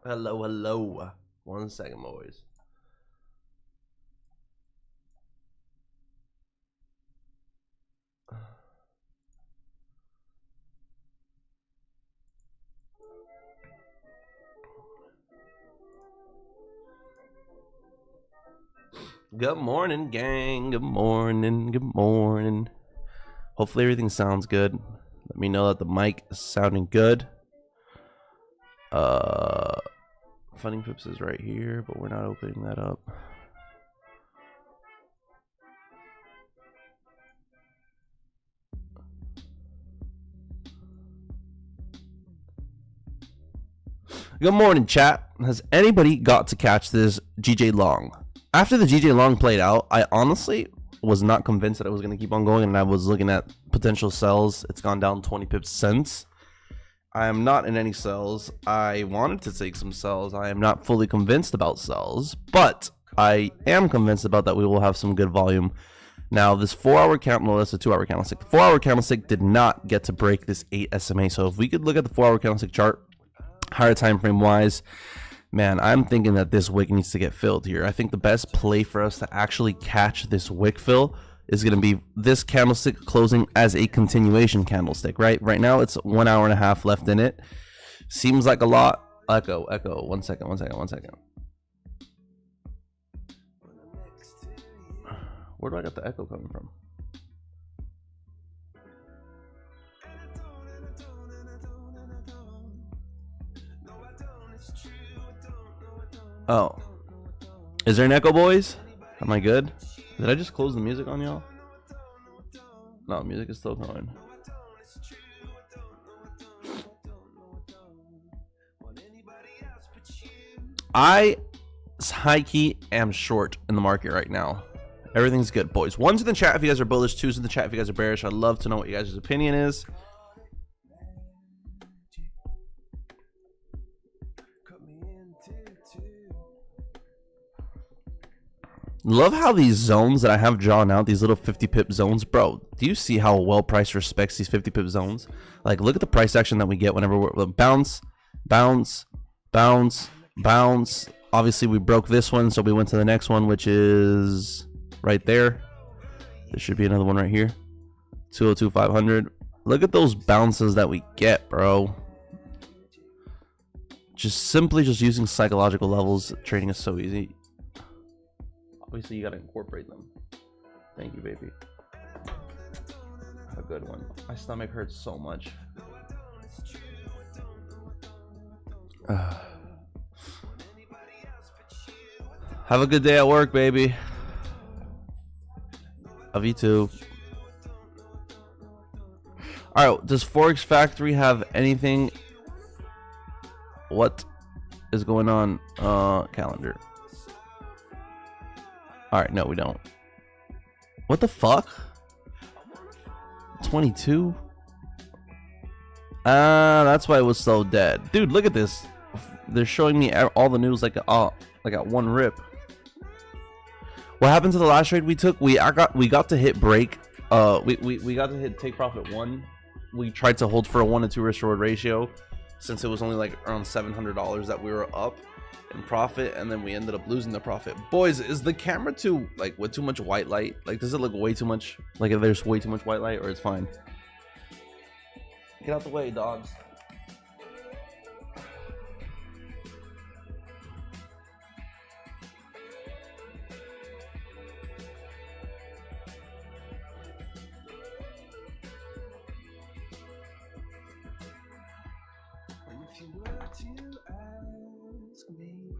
Hello, hello. 1 second, boys. Good morning, gang. Good morning. Good morning. Hopefully everything sounds good. Let me know that the mic is sounding good. Funding Pips is right here, but we're not opening that up. Good morning, chat. Has anybody got to catch this GJ Long? After the GJ Long played out, I honestly was not convinced that it was going to keep on going, and I was looking at potential sells. It's gone down 20 pips since. I am not in any sells. I wanted to take some sells. I am not fully convinced about sells, but I am convinced about that we will have some good volume. Now, this 4-hour candle, well, that's a 2-hour candlestick. The 4-hour candlestick did not get to break this 8 SMA. So if we could look at the 4-hour candlestick chart, higher time frame wise, man, I'm thinking that this wick needs to get filled here. I think the best play for us to actually catch this wick fill is going to be this candlestick closing as a continuation candlestick. Right now it's 1 hour and a half left in it. Seems like a lot. Echo 1 second. Where do I get the echo coming from? Oh, is there an echo, boys? Am I good? Did I just close the music on y'all? No, music is still going. I high key am short in the market right now. Everything's good, boys. 1's in the chat if you guys are bullish, 2's in the chat if you guys are bearish. I'd love to know what you guys' opinion is. Love how these zones that I have drawn out, these little 50 pip zones, bro. Do you see how well price respects these 50 pip zones? Like, look at the price action that we get whenever we're bounce, bounce, bounce, bounce. Obviously, we broke this one, so we went to the next one, which is right there. There should be another one right here. 202, 500. Look at those bounces that we get, bro. Just simply using psychological levels, trading is so easy. Obviously, you gotta incorporate them. Thank you, baby. A good one. My stomach hurts so much. Have a good day at work, baby. Love you too. Alright, does Forex Factory have anything? What is going on? Calendar. Alright, no, we don't. What the fuck? 22? That's why it was so dead. Dude, look at this. They're showing me all the news like at one rip. What happened to the last trade we took? We got to hit break. We got to hit take profit 1. We tried to hold for a 1 to 2 risk reward ratio, since it was only like around $700 that we were up in profit, and then we ended up losing the profit. Boys, is the camera too with too much white light? Like, does it look way too much, like if there's way too much white light, or it's fine? Get out the way, dogs. If you were to ask me,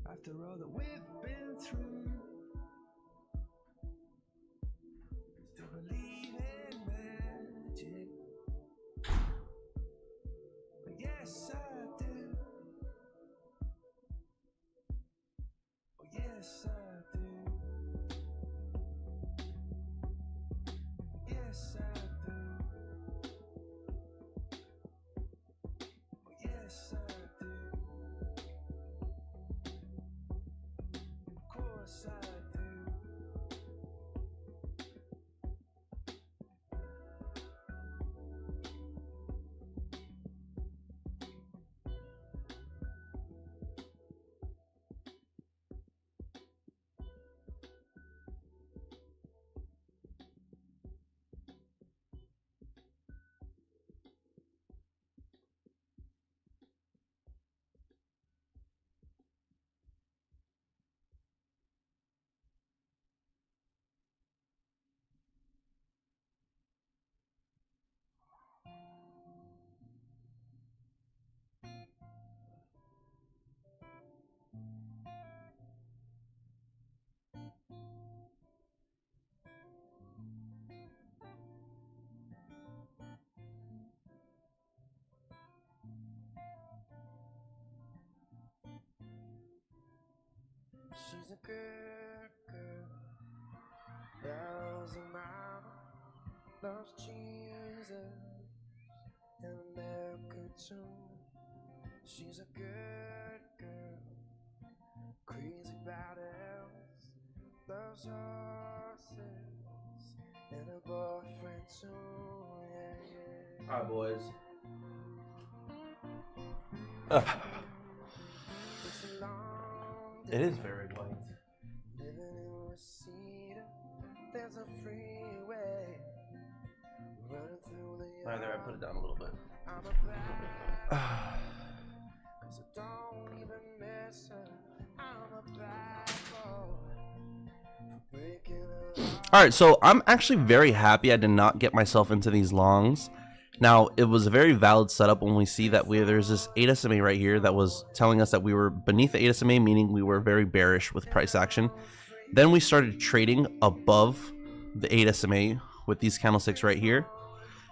after all that we've been through, still believe in magic. But yes, I do. Oh, yes, I do. Yes, I do. Oh, yes, I do. Of course I do. She's a good girl. Loves a mama, loves Jesus and America too. She's a good girl, crazy about elves, loves horses and a boyfriend too. Yeah, yeah. All right, boys. It is very white. Living in Reseda, there's a freeway running through the Right there, I put it down a little bit. I'm a bad cause I don't even miss her. I'm a bad boy for breaking her heart. All right, so I'm actually very happy I did not get myself into these longs. Now, it was a very valid setup when we see that there's this 8 SMA right here that was telling us that we were beneath the 8 SMA, meaning we were very bearish with price action. Then we started trading above the 8 SMA with these candlesticks right here,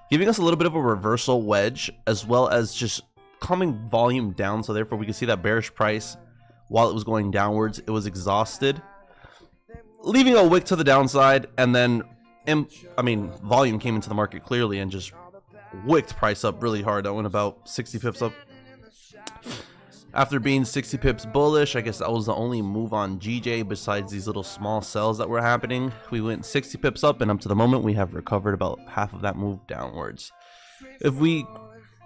giving us a little bit of a reversal wedge, as well as just calming volume down. So therefore we could see that bearish price, while it was going downwards, it was exhausted, leaving a wick to the downside. And then volume came into the market clearly and just wicked price up really hard. That went about 60 pips up. After being 60 pips bullish, I guess that was the only move on GJ besides these little small sells that were happening. We went 60 pips up, and up to the moment we have recovered about half of that move downwards. If we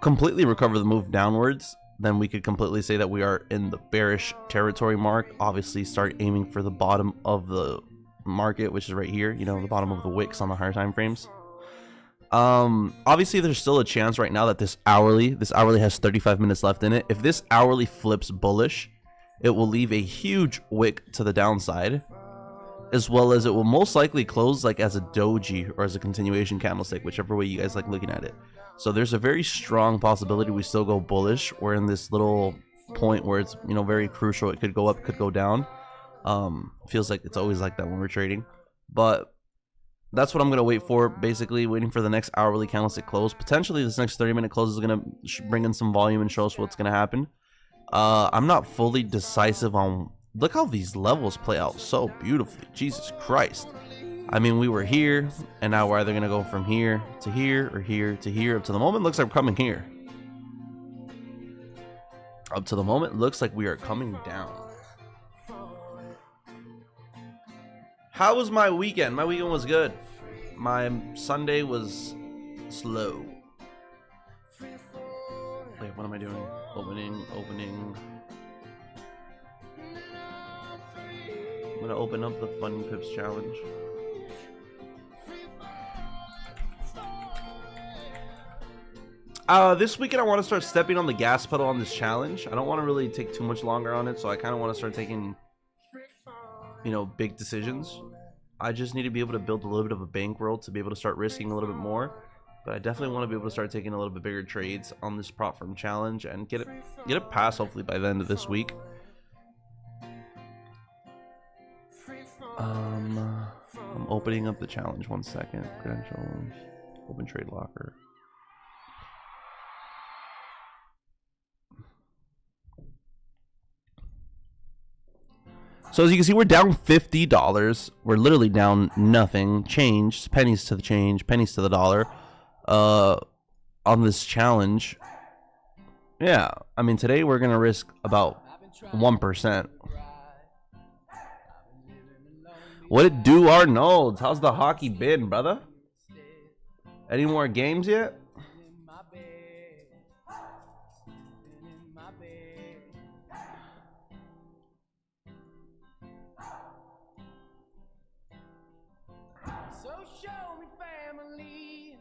completely recover the move downwards, then we could completely say that we are in the bearish territory mark. Obviously start aiming for the bottom of the market, which is right here, you know, the bottom of the wicks on the higher time frames. Obviously there's still a chance right now that this hourly has 35 minutes left in it. If this hourly flips bullish, it will leave a huge wick to the downside, as well as it will most likely close like as a doji or as a continuation candlestick, whichever way you guys like looking at it. So there's a very strong possibility we still go bullish. We're in this little point where it's, you know, very crucial. It could go up, could go down. Feels like it's always like that when we're trading, but that's what I'm going to wait for, basically waiting for the next hourly candlestick close. Potentially this next 30-minute close is going to bring in some volume and show us what's going to happen. I'm not fully decisive on... Look how these levels play out so beautifully. Jesus Christ. I mean, we were here, and now we're either going to go from here to here or here to here. Up to the moment, looks like we're coming here. Up to the moment, looks like we are coming down. How was my weekend? My weekend was good. My Sunday was slow. Wait, what am I doing? Opening. I'm gonna open up the Fun Pips challenge. This weekend I want to start stepping on the gas pedal on this challenge. I don't want to really take too much longer on it, so I kind of want to start taking, you know, big decisions. I just need to be able to build a little bit of a bankroll to be able to start risking a little bit more. But I definitely want to be able to start taking a little bit bigger trades on this prop firm challenge and get it passed hopefully by the end of this week. I'm opening up the challenge. 1 second. Credentials. Open trade locker. So as you can see, we're down $50. We're literally down nothing. Change, pennies to the change, pennies to the dollar. On this challenge. Yeah, I mean, today we're gonna risk about 1%. What it do, Arnold? How's the hockey been, brother? Any more games yet? So show me family,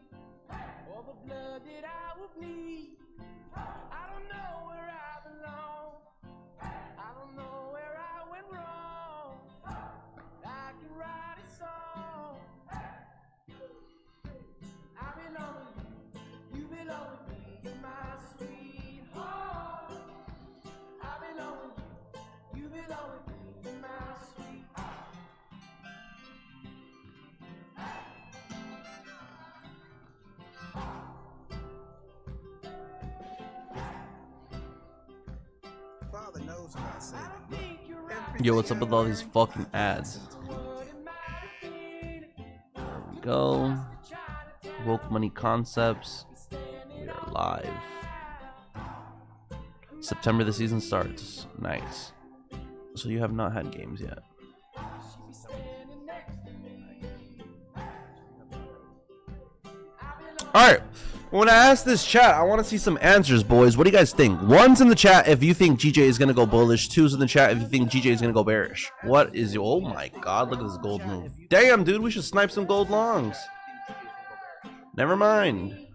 all the blood that I will bleed. I don't know where I belong. I don't know where I went wrong. I can write a song. I belong with you, you belong with me, you're my sweetheart. I belong with you, you belong with me, you're my sweetheart. Father knows what I say. Every Yo, what's up with all these fucking ads? There we go. Woke Money Concepts. We are live. September the season starts. Nice. So you have not had games yet. Alright. When I ask this chat, I want to see some answers, boys. What do you guys think? One's in the chat if you think GJ is going to go bullish. Two's in the chat if you think GJ is going to go bearish. What is your... Oh my god, look at this gold move. Damn, dude, we should snipe some gold longs. Never mind.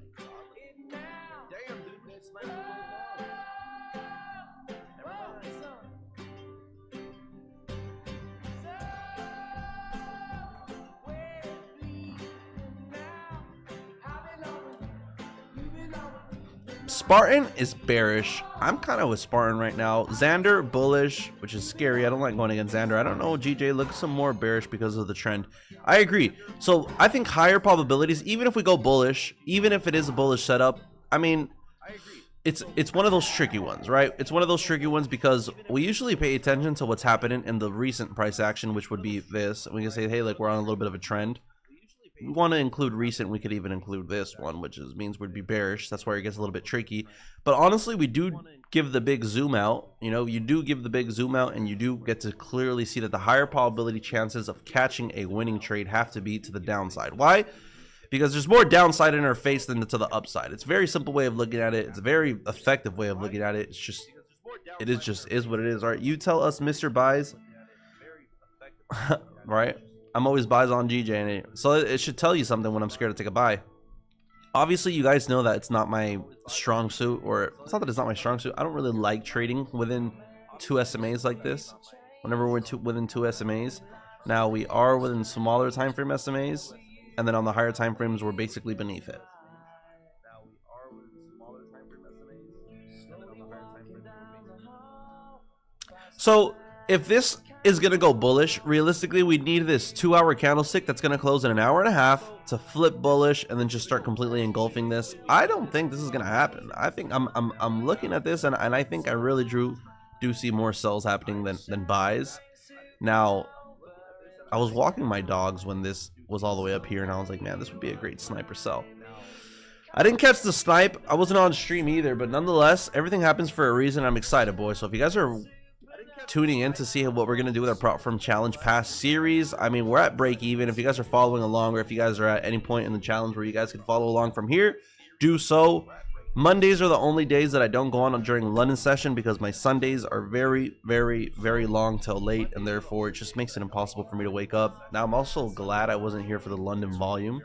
Spartan is bearish. I'm kind of with Spartan right now. Xander bullish, which is scary. I don't like going against Xander. I don't know. GJ looks some more bearish because of the trend. I agree. So I think higher probabilities, even if we go bullish, even if it is a bullish setup, I mean, it's one of those tricky ones, right? It's one of those tricky ones because we usually pay attention to what's happening in the recent price action, which would be this. We can say, hey, like we're on a little bit of a trend. We want to include recent. We could even include this one, which means we'd be bearish. That's where it gets a little bit tricky. But honestly, we do give the big zoom out. You know, you do give the big zoom out, and you do get to clearly see that the higher probability chances of catching a winning trade have to be to the downside. Why? Because there's more downside in our face than to the upside. It's a very simple way of looking at it. It's a very effective way of looking at it. It's just, it is what it is. All right, you tell us, Mr. Buys. Right? I'm always buys on GJ, and so it should tell you something when I'm scared to take a buy. Obviously, you guys know that it's not my strong suit, or it's not that it's not my strong suit. I don't really like trading within 2 SMAs like this. Whenever we're within 2 SMAs, now we are within smaller time frame SMAs, and then on the higher time frames, we're basically beneath it. So if this is gonna go bullish, realistically we need this 2-hour candlestick that's gonna close in an hour and a half to flip bullish and then just start completely engulfing this. I don't think this is gonna happen. I think I'm looking at this, and I think I really do see more sells happening than buys. Now, I was walking my dogs when this was all the way up here, and I was like, man, this would be a great sniper sell. I didn't catch the snipe. I wasn't on stream either, but nonetheless, everything happens for a reason. I'm excited, boys. So if you guys are tuning in to see what we're gonna do with our prop firm challenge pass series, I mean, we're at break even. If you guys are following along, or if you guys are at any point in the challenge where you guys can follow along from here, do so. Mondays are the only days that I don't go on during London session because my Sundays are very, very, very long till late, and therefore it just makes it impossible for me to wake up. Now, I'm also glad I wasn't here for the London volume.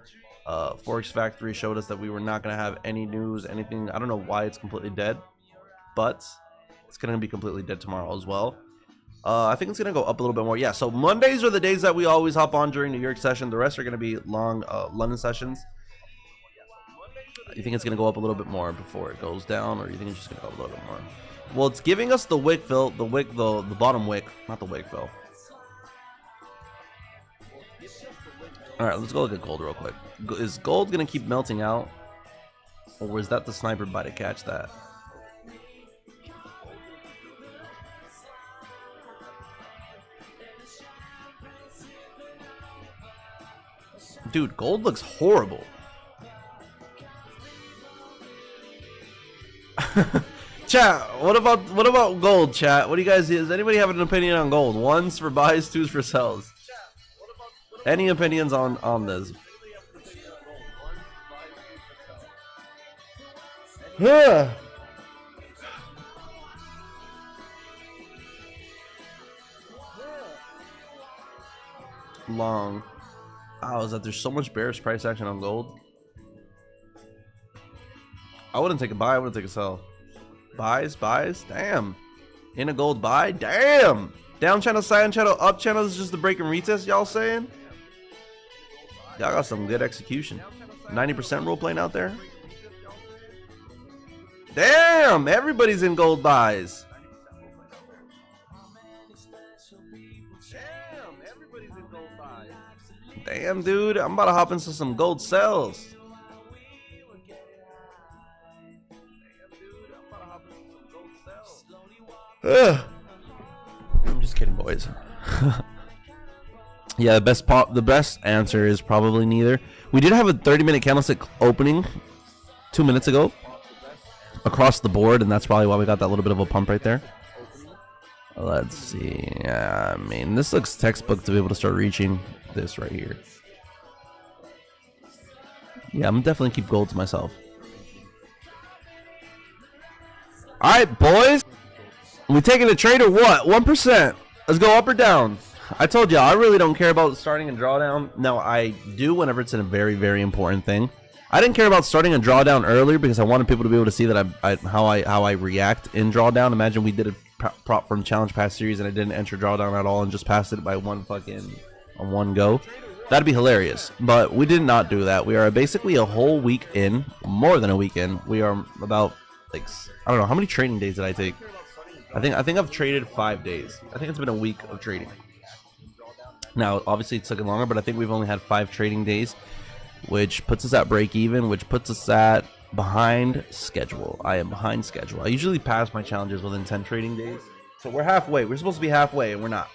Forex Factory showed us that we were not going to have any news, anything. I don't know why it's completely dead, but it's going to be completely dead tomorrow as well. I think it's going to go up a little bit more. Yeah, so Mondays are the days that we always hop on during New York session. The rest are going to be long London sessions. You think it's going to go up a little bit more before it goes down, or you think it's just going to go up a little bit more? Well, it's giving us the wick fill, the bottom wick, not the wick fill. All right, let's go look at gold real quick. Is gold going to keep melting out, or is that the sniper buy to catch that? Dude, gold looks horrible. Chat, what about gold, chat? What do you guys, does anybody have an opinion on gold? 1's for buys, 2's for sells. Any opinions on this? Long. Oh, is that there's so much bearish price action on gold? I wouldn't take a buy, I wouldn't take a sell. Buys, damn. In a gold buy, damn. Down channel, side channel, up channel is just the break and retest, y'all saying? Y'all got some good execution. 90% role playing out there. Damn, everybody's in gold buys. Damn, dude, I'm about to hop into some gold sells. I'm just kidding, boys. Yeah, the best answer is probably neither. We did have a 30-minute candlestick opening 2 minutes ago across the board, and that's probably why we got that little bit of a pump right there. Let's see. Yeah, I mean, this looks textbook to be able to start reaching this right here. Yeah, I'm definitely keep gold to myself. All right, boys. We taking a trade or what? 1%. Let's go up or down. I told you I really don't care about starting a drawdown. No, I do whenever it's in a very, very important thing. I didn't care about starting a drawdown earlier because I wanted people to be able to see that how I react in drawdown. Imagine we did a prop from challenge pass series and I didn't enter drawdown at all and just passed it by one go. That'd be hilarious. But we did not do that. We are basically a whole week in, more than a week in. We are about like, I don't know, how many trading days did I take? I think I've traded 5 days. I think it's been a week of trading. Now, obviously, it's taken longer, but I think we've only had 5 trading days, which puts us at break even, which puts us at behind schedule. I am behind schedule. I usually pass my challenges within 10 trading days, so we're halfway. We're supposed to be halfway, and we're not.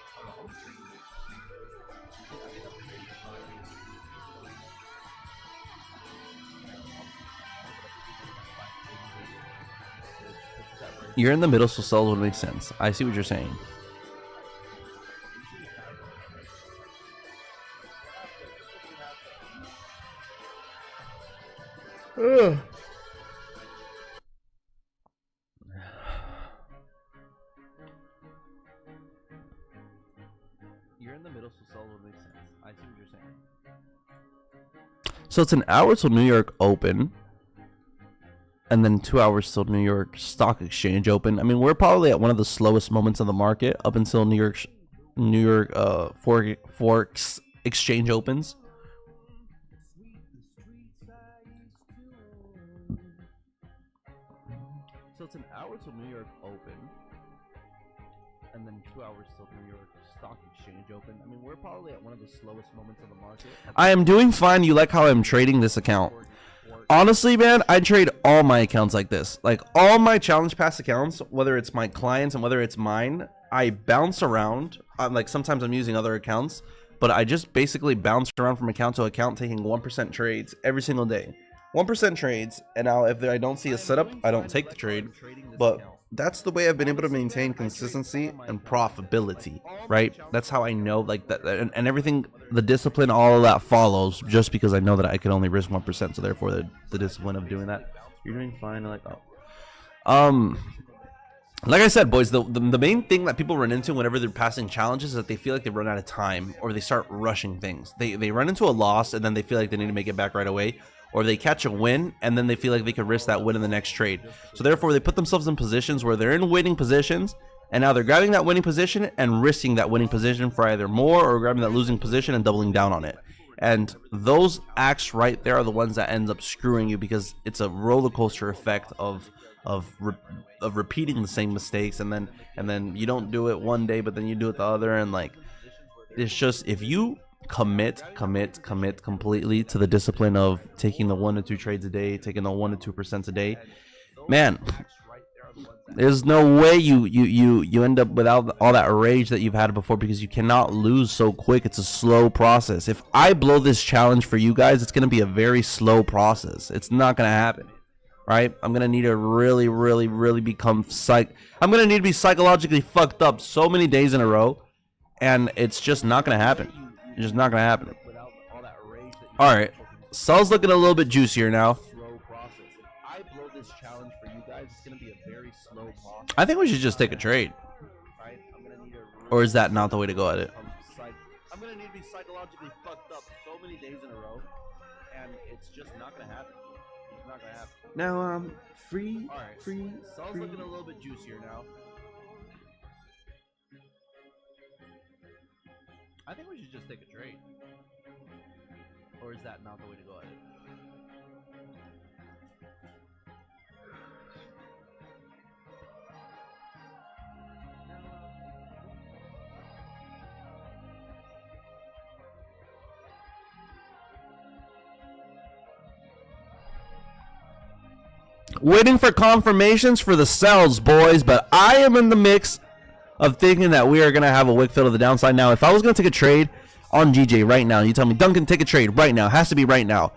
You're in the middle, so sell would make sense. I see what you're saying. Ugh. You're in the middle, so sell would make sense. I see what you're saying. So it's an hour till New York Open, and then 2 hours till New York Stock Exchange Open. I mean, we're probably at one of the slowest moments of the market up until New York Forex Exchange opens. So it's an hour till New York Open, and then 2 hours till New York Stock Exchange Open. I mean, we're probably at one of the slowest moments of the market. I am doing fine. You like how I'm trading this account? Honestly, man, I trade all my accounts like this. Like all my challenge pass accounts, whether it's my clients and whether it's mine, I bounce around. Like sometimes I'm using other accounts, but I just basically bounce around from account to account, taking 1% trades every single day. 1% trades, and now if I don't see a setup, I don't take the trade. But that's the way I've been able to maintain consistency and profitability, right? That's how I know, like that, and everything, the discipline, all of that follows just because I know that I can only risk 1%. So therefore, the discipline of doing that. You're doing fine. Like, like I said, boys, the main thing that people run into whenever they're passing challenges is that they feel like they run out of time or they start rushing things. They run into a loss and then they feel like they need to make it back right away. Or they catch a win and then they feel like they could risk that win in the next trade. So therefore, they put themselves in positions where they're in winning positions, and now they're grabbing that winning position and risking that winning position for either more, or grabbing that losing position and doubling down on it. And those acts right there are the ones that end up screwing you, because it's a roller coaster effect of repeating the same mistakes, and then you don't do it one day, but then you do it the other, and like it's just, if you commit completely to the discipline of taking the 1 to 2 trades a day, taking the 1 to 2% a day, man, there's no way you end up without all that rage that you've had before, because you cannot lose so quick. It's a slow process. If I blow this challenge for you guys, it's going to be a very slow process. It's not going to happen, right? I'm going to need to really become I'm going to need to be psychologically fucked up so many days in a row, and it's just not going to happen. It's just not gonna happen. All right, Cell's looking a little bit juicier now. I think we should just take a trade. Or is that not the way to go at it? I'm gonna need to be psychologically fucked up so many days in a row, and it's just not gonna happen. It's not gonna happen. Now, free. Cell's looking a little bit juicier now. I think we should just take a trade. Or is that not the way to go at it? Waiting for confirmations for the cells, boys, but I am in the mix of thinking that we are going to have a wick fill to the downside. Now, if I was going to take a trade on GJ right now, you tell me, Duncan, take a trade right now. Has to be right now.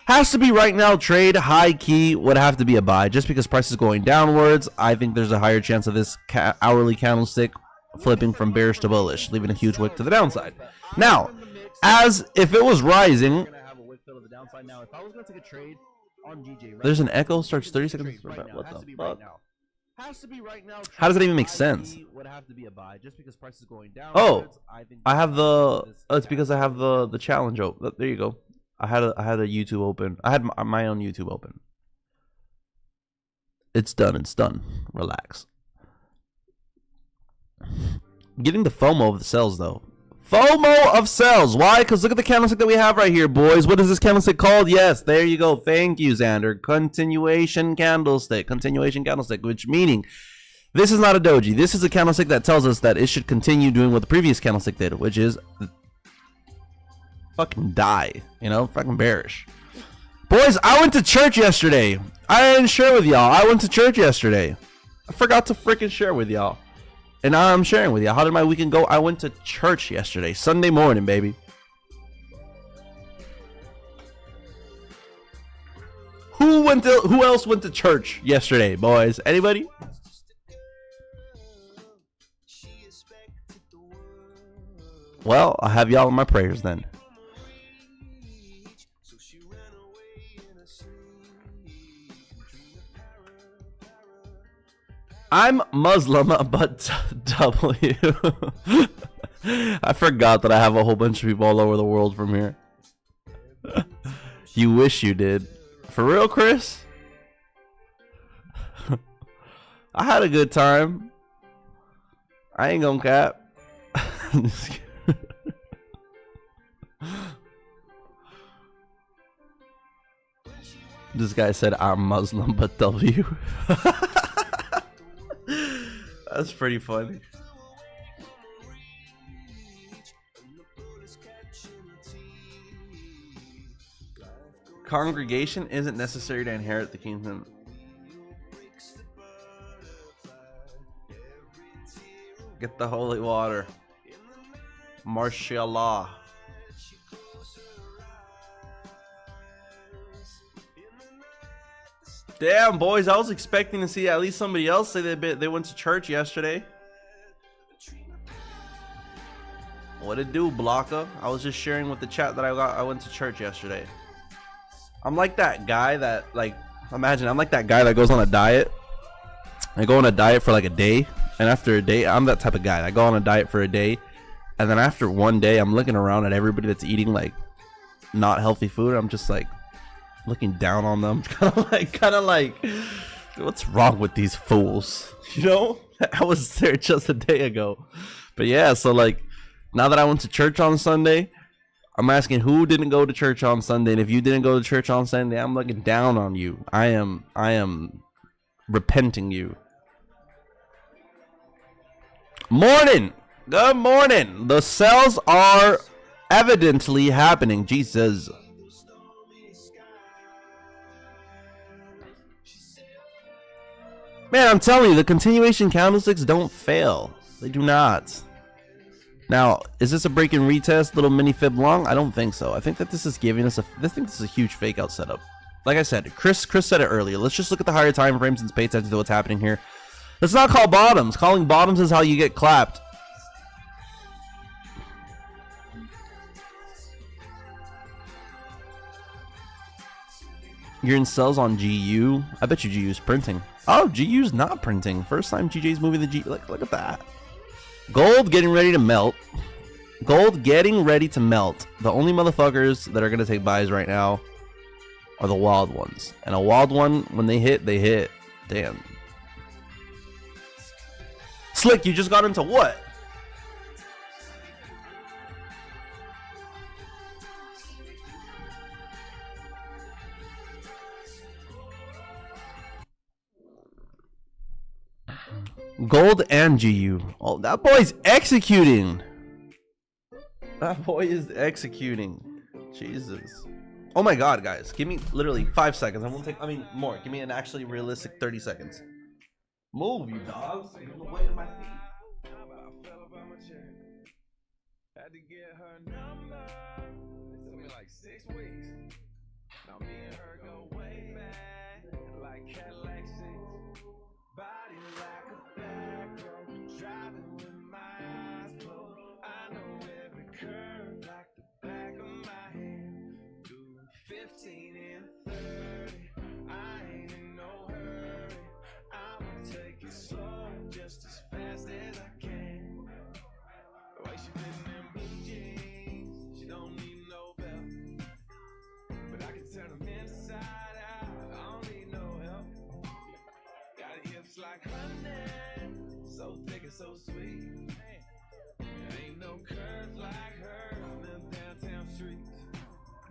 Has to be right now. Trade high key would have to be a buy just because price is going downwards. I think there's a higher chance of this hourly candlestick flipping from bearish to bullish, leaving a huge wick to the downside. Now, as if it was rising, there's an echo starts 30 seconds. What the fuck? How does that even make sense? Oh, I have the. It's because I have the challenge open. There you go. I had a YouTube open. I had my own YouTube open. It's done. It's done. Relax. Getting the FOMO of the sells though. FOMO of sells. Why? Because look at the candlestick that we have right here, boys. What is this candlestick called? Yes, there you go. Thank you, Xander. Continuation candlestick. Continuation candlestick, which meaning this is not a doji. This is a candlestick that tells us that it should continue doing what the previous candlestick did, which is fucking die. You know, fucking bearish. Boys, I went to church yesterday. I didn't share with y'all. I went to church yesterday. I forgot to freaking share with y'all. And now I'm sharing with you. How did my weekend go? I went to church yesterday. Sunday morning, baby. Who else went to church yesterday, boys? Anybody? Well, I have y'all in my prayers then. I'm Muslim, but W. I forgot that I have a whole bunch of people all over the world from here. You wish you did. For real, Chris? I had a good time. I ain't gonna cap. This guy said I'm Muslim, but W. That's pretty funny. Congregation isn't necessary to inherit the kingdom. Get the holy water. Mashallah. Damn, boys, I was expecting to see at least somebody else say they went to church yesterday. What it do, Blanca? I was just sharing with the chat that I went to church yesterday. I'm like that guy that, like, imagine I'm like that guy that goes on a diet. I go on a diet for like a day, and after a day, I'm that type of guy. I go on a diet for a day, and then after one day, I'm looking around at everybody that's eating like not healthy food. I'm just like looking down on them, kind of like, what's wrong with these fools? You know, I was there just a day ago. But yeah, so like, now that I went to church on Sunday, I'm asking who didn't go to church on Sunday, and if you didn't go to church on Sunday, I'm looking down on you. I am repenting you. Morning, good morning. The sales are evidently happening. Jesus. Man, I'm telling you, the continuation candlesticks don't fail. They do not. Now, is this a break and retest, little mini fib long? I don't think so. I think that this is giving us I think this is a huge fake out setup. Like I said, Chris said it earlier. Let's just look at the higher time frames and pay attention to what's happening here. Let's not call bottoms. Calling bottoms is how you get clapped. You're in sells on GU. I bet you GU's printing. Oh, GU's not printing. First time GJ's moving the G. Look at that. Gold getting ready to melt. Gold getting ready to melt. The only motherfuckers that are going to take buys right now are the wild ones. And a wild one, when they hit, they hit. Damn. Slick, you just got into what? Gold and GU. Oh, that boy's executing. That boy is executing. Jesus. Oh my god, guys. Give me literally 5 seconds. I won't take, more. Give me an actually realistic 30 seconds. Move, you dogs. You're in the way of my feet. to get her number. It took me like 6 weeks. Now me and her go way back, like Cadillac 6. Body like a back road, driving with my eyes closed. I know every curve like the back of my hand. Doing 15 and 30, I ain't in no hurry. I'ma take it slow, just as fast as I can. The way she fitting them blue jeans, she don't need no belt. But I can turn them inside out, I don't need no help. Got hips like honey, so thick and so sweet. There ain't no curves like her on them downtown streets.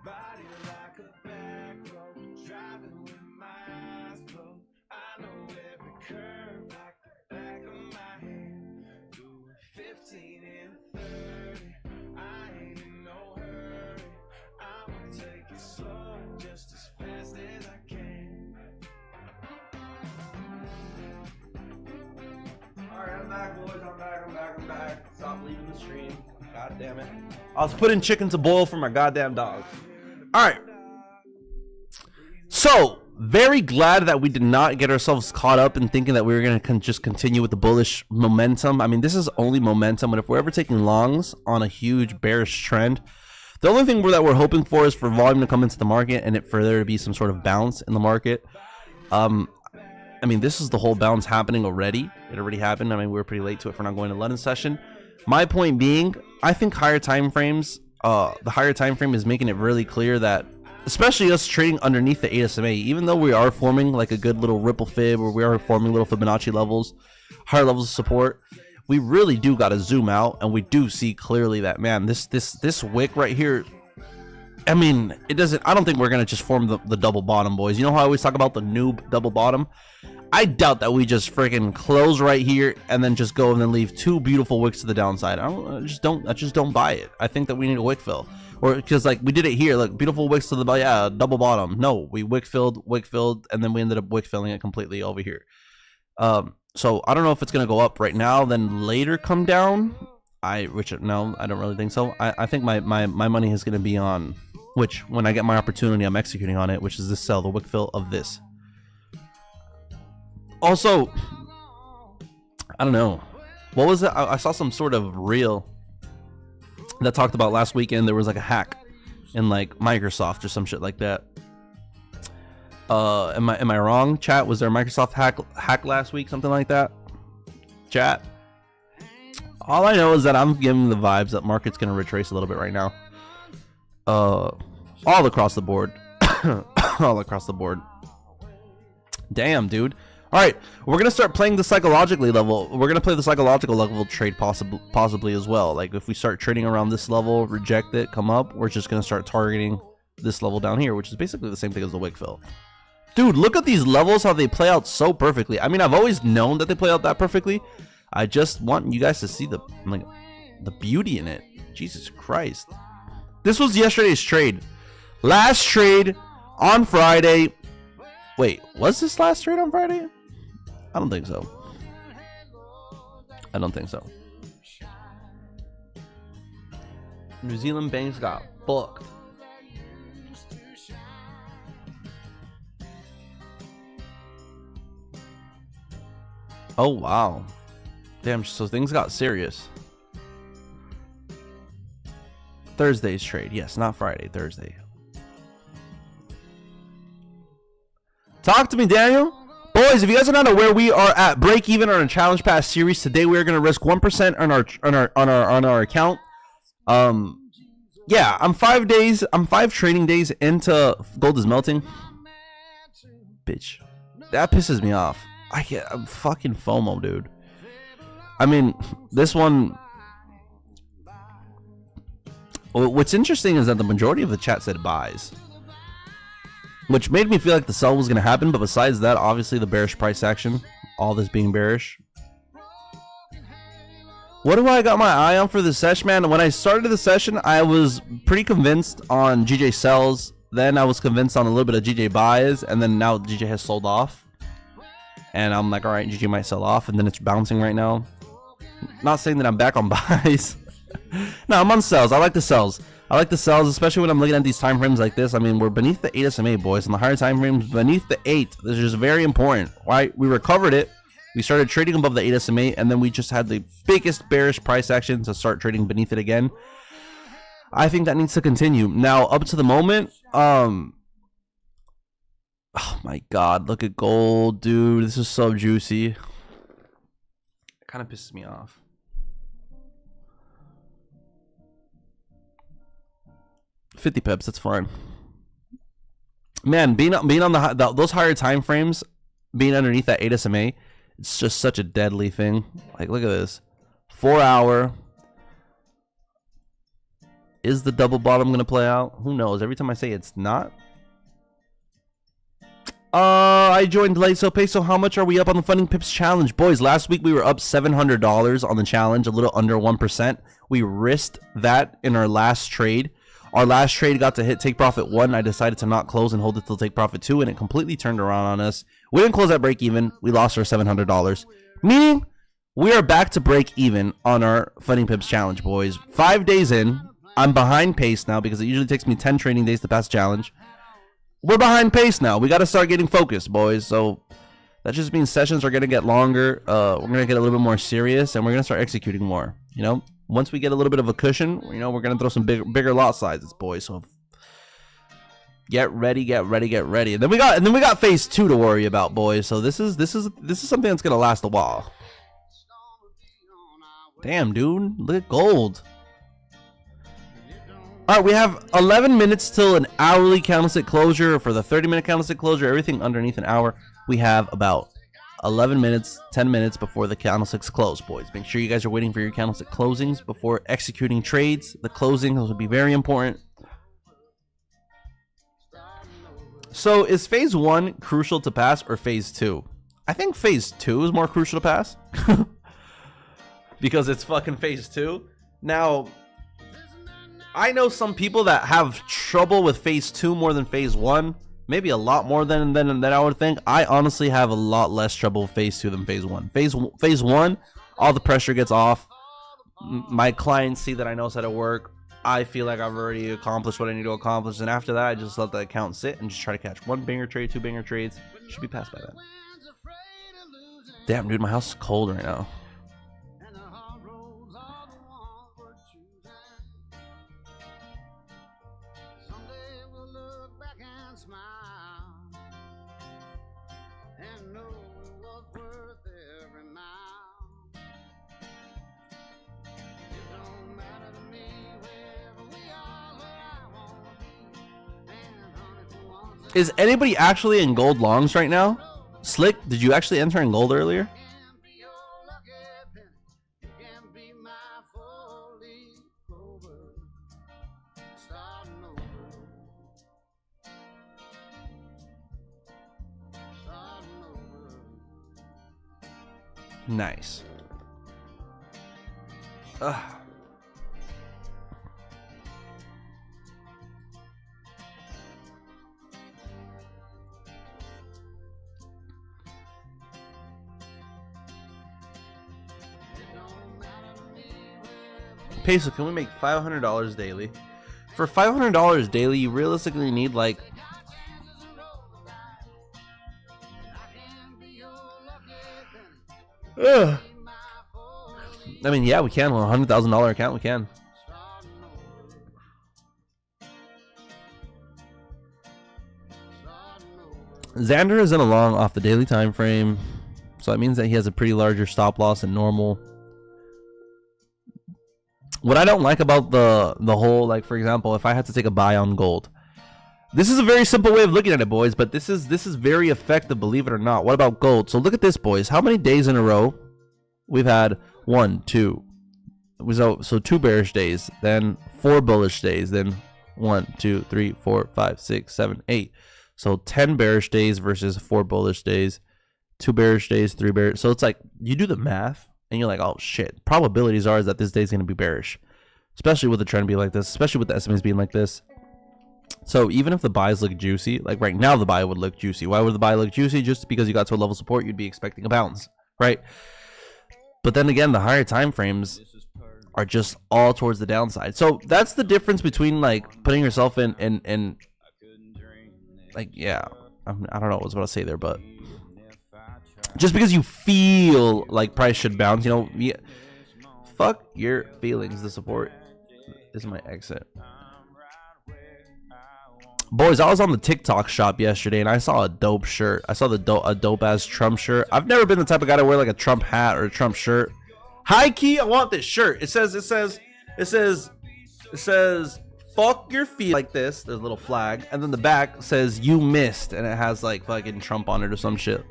Body like a back road, driving with my eyes closed. I know every curve like the back of my hand. Doing 15 and 30, I ain't in no hurry. I'ma take it slow, just as fast as I can. Alright, I'm back, boys. I'm back. Stop leaving the stream. God damn it. I was putting chicken to boil for my goddamn dog. Alright. So, very glad that we did not get ourselves caught up in thinking that we were going to just continue with the bullish momentum. I mean, this is only momentum, and if we're ever taking longs on a huge bearish trend, the only thing that we're hoping for is for volume to come into the market and for there to be some sort of bounce in the market. I mean, this is the whole bounce happening already. It already happened. I mean, we were pretty late to it for not going to London session. My point being, I think higher time frames, the higher time frame is making it really clear that, especially us trading underneath the 8 SMA, even though we are forming like a good little ripple fib, or we are forming little Fibonacci levels, higher levels of support, we really do got to zoom out, and we do see clearly that, man, this wick right here, I mean, it doesn't, I don't think we're gonna just form the double bottom, boys. You know how I always talk about the noob double bottom? I doubt that we just freaking close right here and then just go and then leave 2 beautiful wicks to the downside. I just don't buy it. I think that we need a wick fill, or because like we did it here, like beautiful wicks to the, yeah, double bottom. No, we wick filled, and then we ended up wick filling it completely over here. So I don't know if it's gonna go up right now, then later come down. No, I don't really think so. I think my money is gonna be on, which when I get my opportunity, I'm executing on it, which is this sell, the wick fill of this. Also, I don't know, what was it? I saw some sort of reel that talked about last weekend there was like a hack in like Microsoft or some shit like that. Am I wrong, chat? Was there a Microsoft hack last week, something like that? Chat. All I know is that I'm giving the vibes that market's gonna retrace a little bit right now. All across the board. All across the board. Damn, dude. All right, we're gonna start playing the psychologically level. We're gonna play the psychological level trade possibly as well. Like if we start trading around this level, reject it, come up, we're just gonna start targeting this level down here, which is basically the same thing as the wick fill. Dude, look at these levels, how they play out so perfectly. I mean, I've always known that they play out that perfectly. I just want you guys to see the beauty in it. Jesus Christ. This was yesterday's trade. Last trade on Friday. Wait, was this last trade on Friday? I don't think so. I don't think so. New Zealand banks got booked. Oh, wow. Damn, so things got serious. Thursday's trade. Yes, not Friday, Thursday. Talk to me, Daniel. Boys, if you guys are not aware, we are at break even on our challenge pass series. Today we are going to risk 1% on our account. Yeah, I'm 5 trading days into gold is melting. Bitch. That pisses me off. I'm fucking FOMO, dude. I mean, this one, what's interesting is that the majority of the chat said buys, which made me feel like the sell was going to happen. But besides that, obviously the bearish price action, all this being bearish. What do I got my eye on for the session, man? When I started the session, I was pretty convinced on GJ sells. Then I was convinced on a little bit of GJ buys. And then now GJ has sold off. And I'm like, all right, GJ might sell off. And then it's bouncing right now. Not saying that I'm back on buys. No, I'm on sells. I like the sells. I like the sells, especially when I'm looking at these time frames like this. I mean, we're beneath the 8 SMA, boys, and the higher time frames beneath the 8. This is very important. Right? We recovered it. We started trading above the 8 SMA, and then we just had the biggest bearish price action to start trading beneath it again. I think that needs to continue. Now, up to the moment, oh my God, look at gold, dude. This is so juicy. It kind of pisses me off. $50 pips, that's fine. Man, being on those higher time frames, being underneath that 8 SMA, it's just such a deadly thing. Like, look at this. 4 hour. Is the double bottom gonna play out? Who knows? Every time I say it's not. I joined late. So Peso, how much are we up on the funding pips challenge? Boys, last week we were up $700 on the challenge, a little under 1%. We risked that in our last trade. Our last trade got to hit take profit 1. I decided to not close and hold it till take profit 2, and it completely turned around on us. We didn't close at break even. We lost our $700. Meaning, we are back to break even on our funding pips challenge, boys. 5 days in. I'm behind pace now because it usually takes me 10 trading days to pass challenge. We're behind pace now. We got to start getting focused, boys. So that just means sessions are going to get longer. We're going to get a little bit more serious, and we're going to start executing more. You know, once we get a little bit of a cushion, you know, we're going to throw some bigger lot sizes, boys. So get ready, get ready, get ready. And then we got phase 2 to worry about, boys. So this is something that's going to last a while. Damn, dude, look at gold. All right, we have 11 minutes till an hourly candlestick closure. For the 30-minute candlestick closure, everything underneath an hour, we have about 11 minutes, 10 minutes before the candlesticks close, boys. Make sure you guys are waiting for your candlestick closings before executing trades. The closings will be very important. So is phase 1 crucial to pass or phase 2? I think phase 2 is more crucial to pass. Because it's fucking phase 2. Now, I know some people that have trouble with phase 2 more than phase 1. Maybe a lot more than I would think. I honestly have a lot less trouble with phase 2 than phase 1. Phase 1, all the pressure gets off. My clients see that I know how to work. I feel like I've already accomplished what I need to accomplish. And after that, I just let the account sit and just try to catch 1 banger trade, 2 banger trades. Should be passed by that. Damn, dude, my house is cold right now. Is anybody actually in gold longs right now? Slick, did you actually enter in gold earlier? Nice. Ugh. Peso, can we make $500 daily? For $500 daily, you realistically need like I mean, yeah, we can. On a $100,000 account, we can. Xander is in a long off the daily time frame, so that means that he has a pretty larger stop loss than normal. What I don't like about the whole, like, for example, if I had to take a buy on gold, this is a very simple way of looking at it, boys, but this is very effective, believe it or not. What about gold? So look at this, boys. How many days in a row we've had? 1, 2. So 2 bearish days, then 4 bullish days, then 1, 2, 3, 4, 5, 6, 7, 8. So 10 bearish days versus 4 bullish days, 2 bearish days, 3 bearish. So it's like you do the math and you're like, oh shit, probabilities are that this day is going to be bearish, especially with the trend being like this, especially with the SMAs being like this. So even if the buys look juicy, like right now the buy would look juicy. Why would the buy look juicy? Just because you got to a level support, you'd be expecting a bounce, right? But then again, the higher time frames, are just all towards the downside. So that's the difference between like putting yourself in like, yeah, I don't know what I was about to say there, but just because you feel like price should bounce, you know, fuck your feelings. The support is my exit. Boys, I was on the TikTok shop yesterday and I saw a dope shirt. I saw a dope ass Trump shirt. I've never been the type of guy to wear like a Trump hat or a Trump shirt. High key, I want this shirt. It says fuck your feet like this. There's a little flag, and then the back says you missed, and it has like fucking Trump on it or some shit. It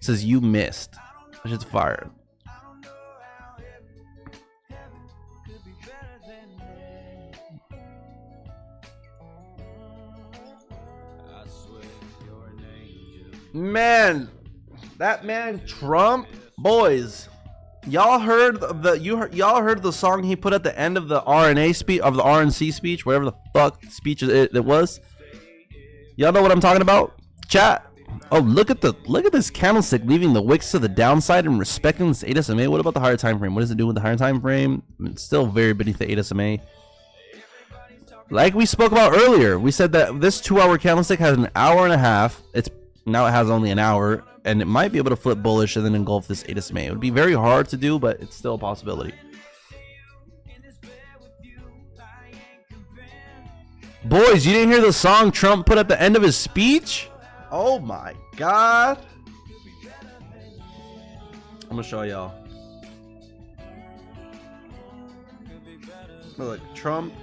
says you missed. That shit's fire. Man, that man Trump, boys, y'all heard y'all heard the song he put at the end of the RNA speech, of the RNC speech, whatever the fuck speech it was. Y'all know what I'm talking about, chat? Oh, look at this candlestick leaving the wicks to the downside and respecting this 8 SMA. What about the higher time frame? What does it do with the higher time frame? It's still very beneath the 8 SMA. Like we spoke about earlier, we said that this 2-hour candlestick has an hour and a half. Now it has only an hour, and it might be able to flip bullish and then engulf this 8 SMA. It would be very hard to do, but it's still a possibility. Boys, you didn't hear the song Trump put at the end of his speech? Oh my god. I'm gonna show y'all. Look, Trump,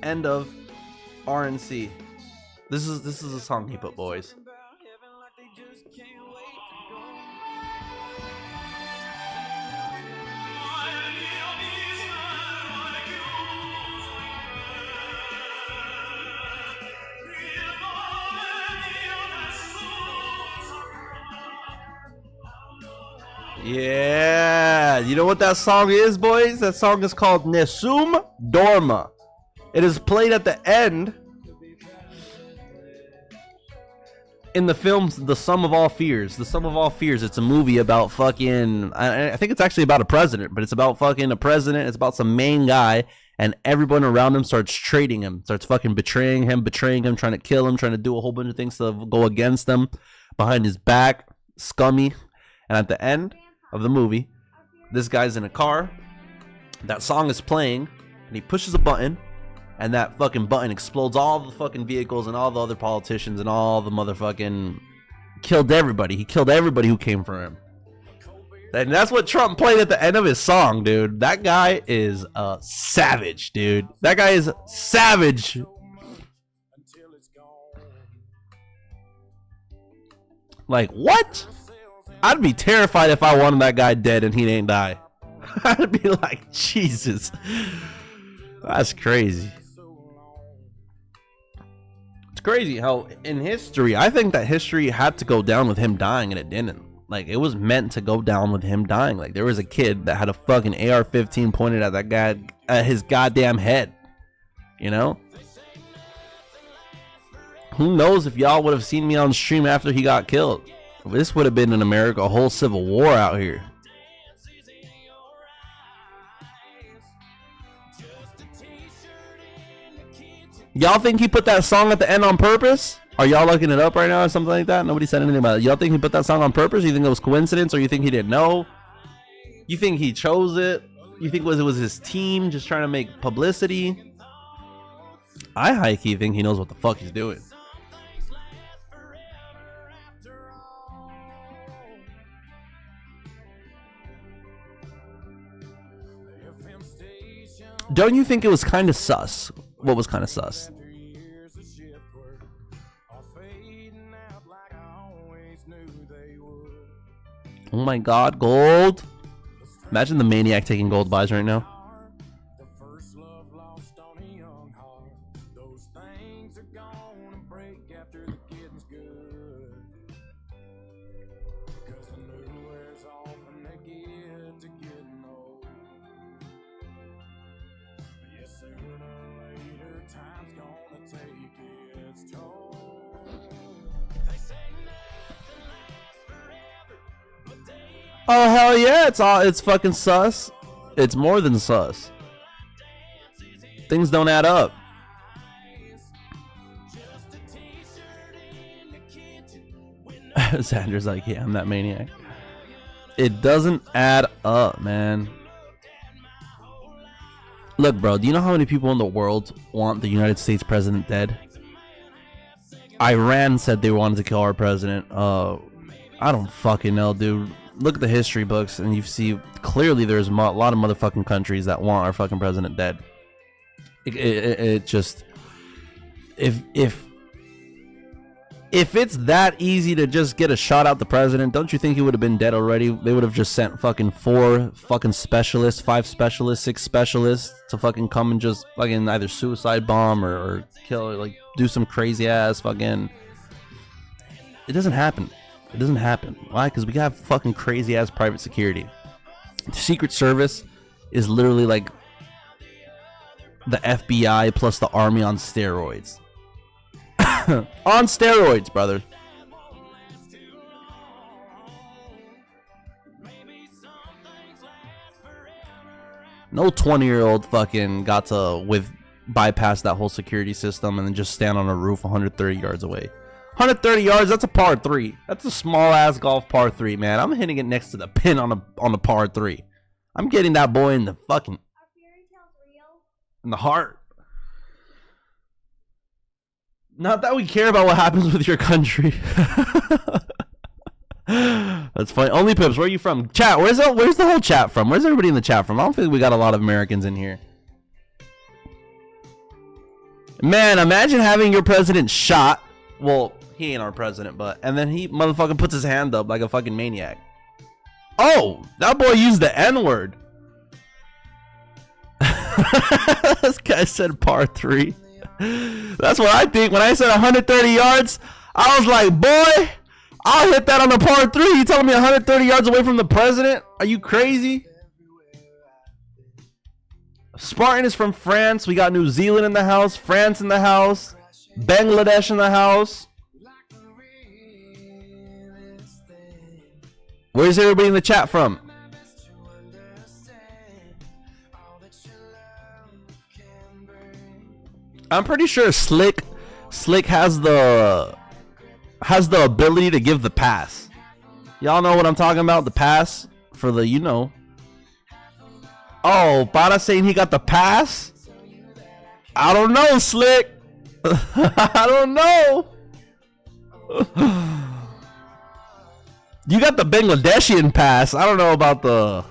end of RNC. This is a song he put, boys. Yeah, you know what that song is, boys? That song is called Nesum Dorma. It is played at the end in the film The Sum of All Fears. The Sum of All Fears. It's a movie about fucking, I think it's actually about a president, but it's about fucking a president. It's about some main guy, and everyone around him starts trading him, starts fucking betraying him, trying to kill him, trying to do a whole bunch of things to go against him behind his back, scummy. And at the end of the movie, this guy's in a car, that song is playing, and he pushes a button, and that fucking button explodes all the fucking vehicles and all the other politicians and all the motherfucking, killed everybody. He killed everybody who came for him. And that's what Trump played at the end of his song, dude. That guy is a savage, dude. That guy is savage. Like, what? I'd be terrified if I wanted that guy dead and he didn't die. I'd be like, Jesus. That's crazy. It's crazy how in history, I think that history had to go down with him dying and it didn't. Like, it was meant to go down with him dying. Like, there was a kid that had a fucking AR-15 pointed at that guy, at his goddamn head. You know? Who knows if y'all would have seen me on stream after he got killed. This would have been in America a whole civil war out here. Y'all think he put that song at the end on purpose? Are y'all looking it up right now or something like that? Nobody said anything about it. Y'all think he put that song on purpose? You think it was coincidence, or you think he didn't know? You think he chose it? You think it was his team just trying to make publicity? I high-key think he knows what the fuck he's doing. Don't you think it was kind of sus? What was kind of sus? Oh my god, gold. Imagine the maniac taking gold buys right now. Oh hell yeah, it's fucking sus. It's more than sus. Things don't add up. Sanders like, yeah, I'm that maniac. It doesn't add up, man. Look, bro, do you know how many people in the world want the United States president dead? Iran said they wanted to kill our president. I don't fucking know, dude. Look at the history books and you see clearly there's a lot of motherfucking countries that want our fucking president dead. It just, if it's that easy to just get a shot out the president, don't you think he would have been dead already? They would have just sent fucking 4 fucking specialists, 5 specialists, 6 specialists to fucking come and just fucking either suicide bomb or kill, or like do some crazy ass fucking. It doesn't happen. It doesn't happen. Why? Because we have fucking crazy ass private security. The Secret Service is literally like the FBI plus the army on steroids. On steroids, brother. No 20-year-old fucking got to bypass that whole security system and then just stand on a roof 130 yards away. 130 yards, that's a par 3. That's a small ass golf par 3, man. I'm hitting it next to the pin on a par 3. I'm getting that boy in the fucking in the heart. Not that we care about what happens with your country. That's funny. Only Pips, where are you from? Chat, where's the whole chat from? Where's everybody in the chat from? I don't think we got a lot of Americans in here. Man, imagine having your president shot. Well, he ain't our president, but and then he motherfucking puts his hand up like a fucking maniac. Oh, that boy used the N-word. This guy said par 3. That's what I think. When I said 130 yards, I was like, boy, I'll hit that on a par 3. You telling me 130 yards away from the president? Are you crazy? Spartan is from France. We got New Zealand in the house, France in the house, Bangladesh in the house. Where's everybody in the chat from? I'm pretty sure Slick has the ability to give the pass. Y'all know what I'm talking about? The pass for the, you know. Oh, Bada saying he got the pass? I don't know, Slick. I don't know. You got the Bangladeshian pass. I don't know about the.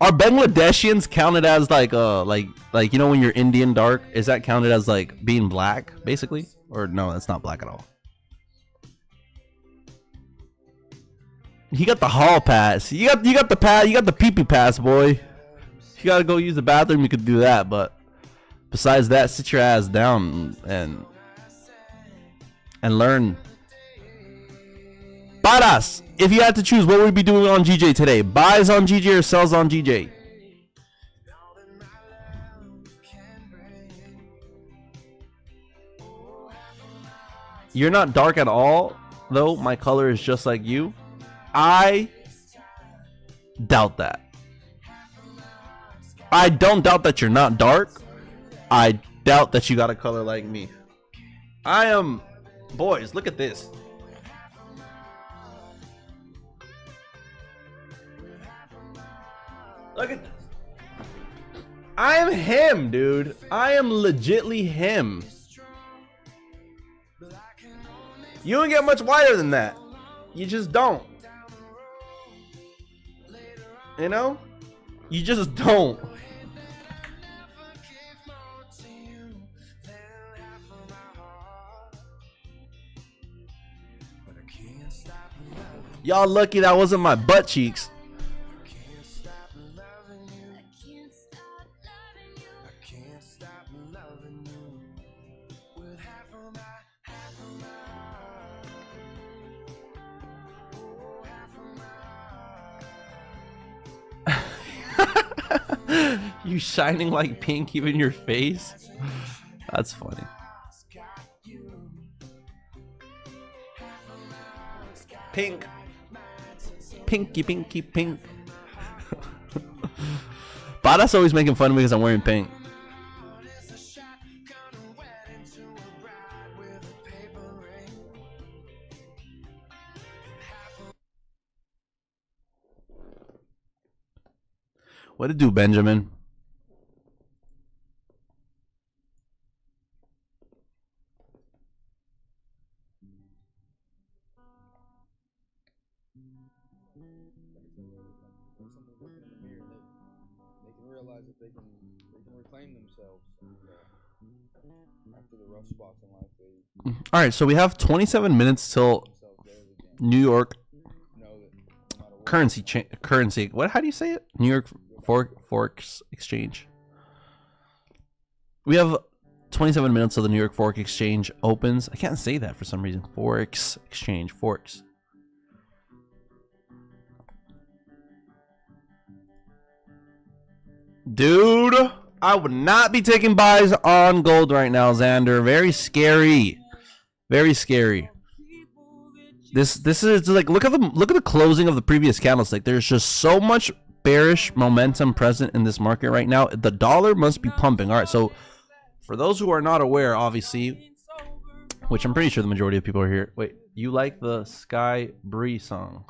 Are Bangladeshians counted as like you know when you're Indian dark? Is that counted as like being black basically? Or no, that's not black at all. He got the hall pass. You got the pass. You got the pee-pee pass, boy. If you gotta go use the bathroom, you could do that. But besides that, sit your ass down and learn. Badass. If you had to choose, what would we be doing on GJ today? Buys on GJ or sells on GJ? You're not dark at all, though. My color is just like you. I doubt that. I don't doubt that you're not dark. I doubt that you got a color like me. I am... Boys, look at this. Look at this. I am him, dude. I am legitly him. You don't get much whiter than that. You just don't. You know? You just don't. Y'all lucky that wasn't my butt cheeks. You shining like pink even your face? That's funny. Pink. pinky, pinky, pink. Bada's always making fun of me because I'm wearing pink. What to do, Benjamin? They can realize that they can reclaim themselves after the rough spots in life. All right, so we have 27 minutes till New York currency. What? How do you say it? New York Forex exchange. We have 27 minutes till the New York Forex exchange opens. I can't say that for some reason. Forex exchange. Forex. Dude, I would not be taking buys on gold right now, Xander. Very scary. Very scary. This is like, look at the closing of the previous candlestick. There's just so much bearish momentum present in this market right now. The dollar must be pumping. All right, so for those who are not aware, obviously, which I'm pretty sure the majority of people are here. Wait, you like the Sky Bree song?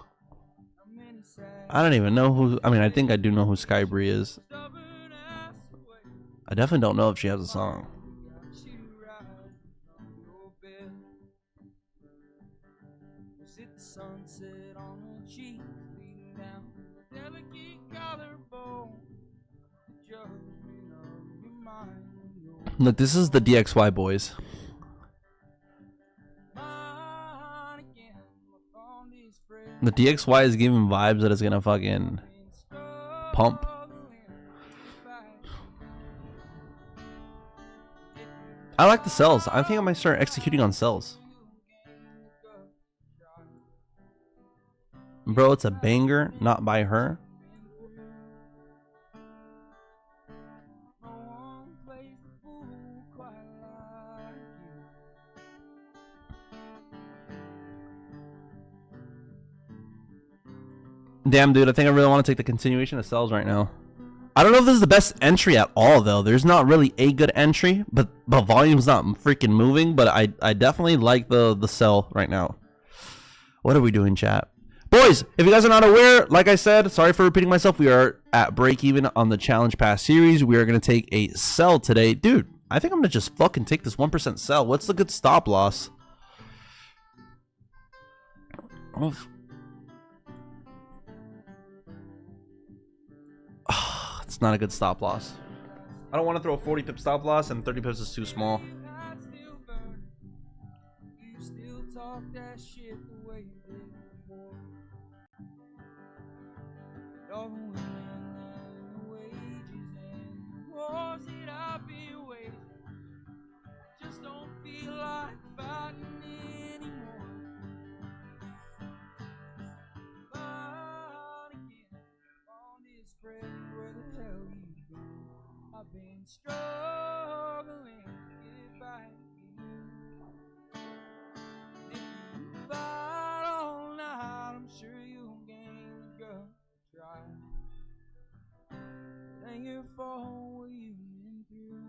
I don't even know who. I mean, I think I do know who Sky Bree is. I definitely don't know if she has a song. Look, this is the DXY boys. The DXY is giving vibes that it's gonna fucking pump. I like the sells. I think I might start executing on sells. Bro, it's a banger, not by her. Damn, dude, I think I really want to take the continuation of sells right now. I don't know if this is the best entry at all, though. There's not really a good entry, but volume's not freaking moving. But I definitely like the sell right now. What are we doing, chat? Boys, if you guys are not aware, like I said, sorry for repeating myself, we are at break even on the Challenge Pass series. We are going to take a sell today. Dude, I think I'm going to just fucking take this 1% sell. What's the good stop loss? Oh, it's not a good stop loss. I don't want to throw a 40 pip stop loss, and 30 pips is too small. I've been struggling to get back to you. If you fight all night, I'm sure you'll gain the gut to try. Thank you for what you've been through.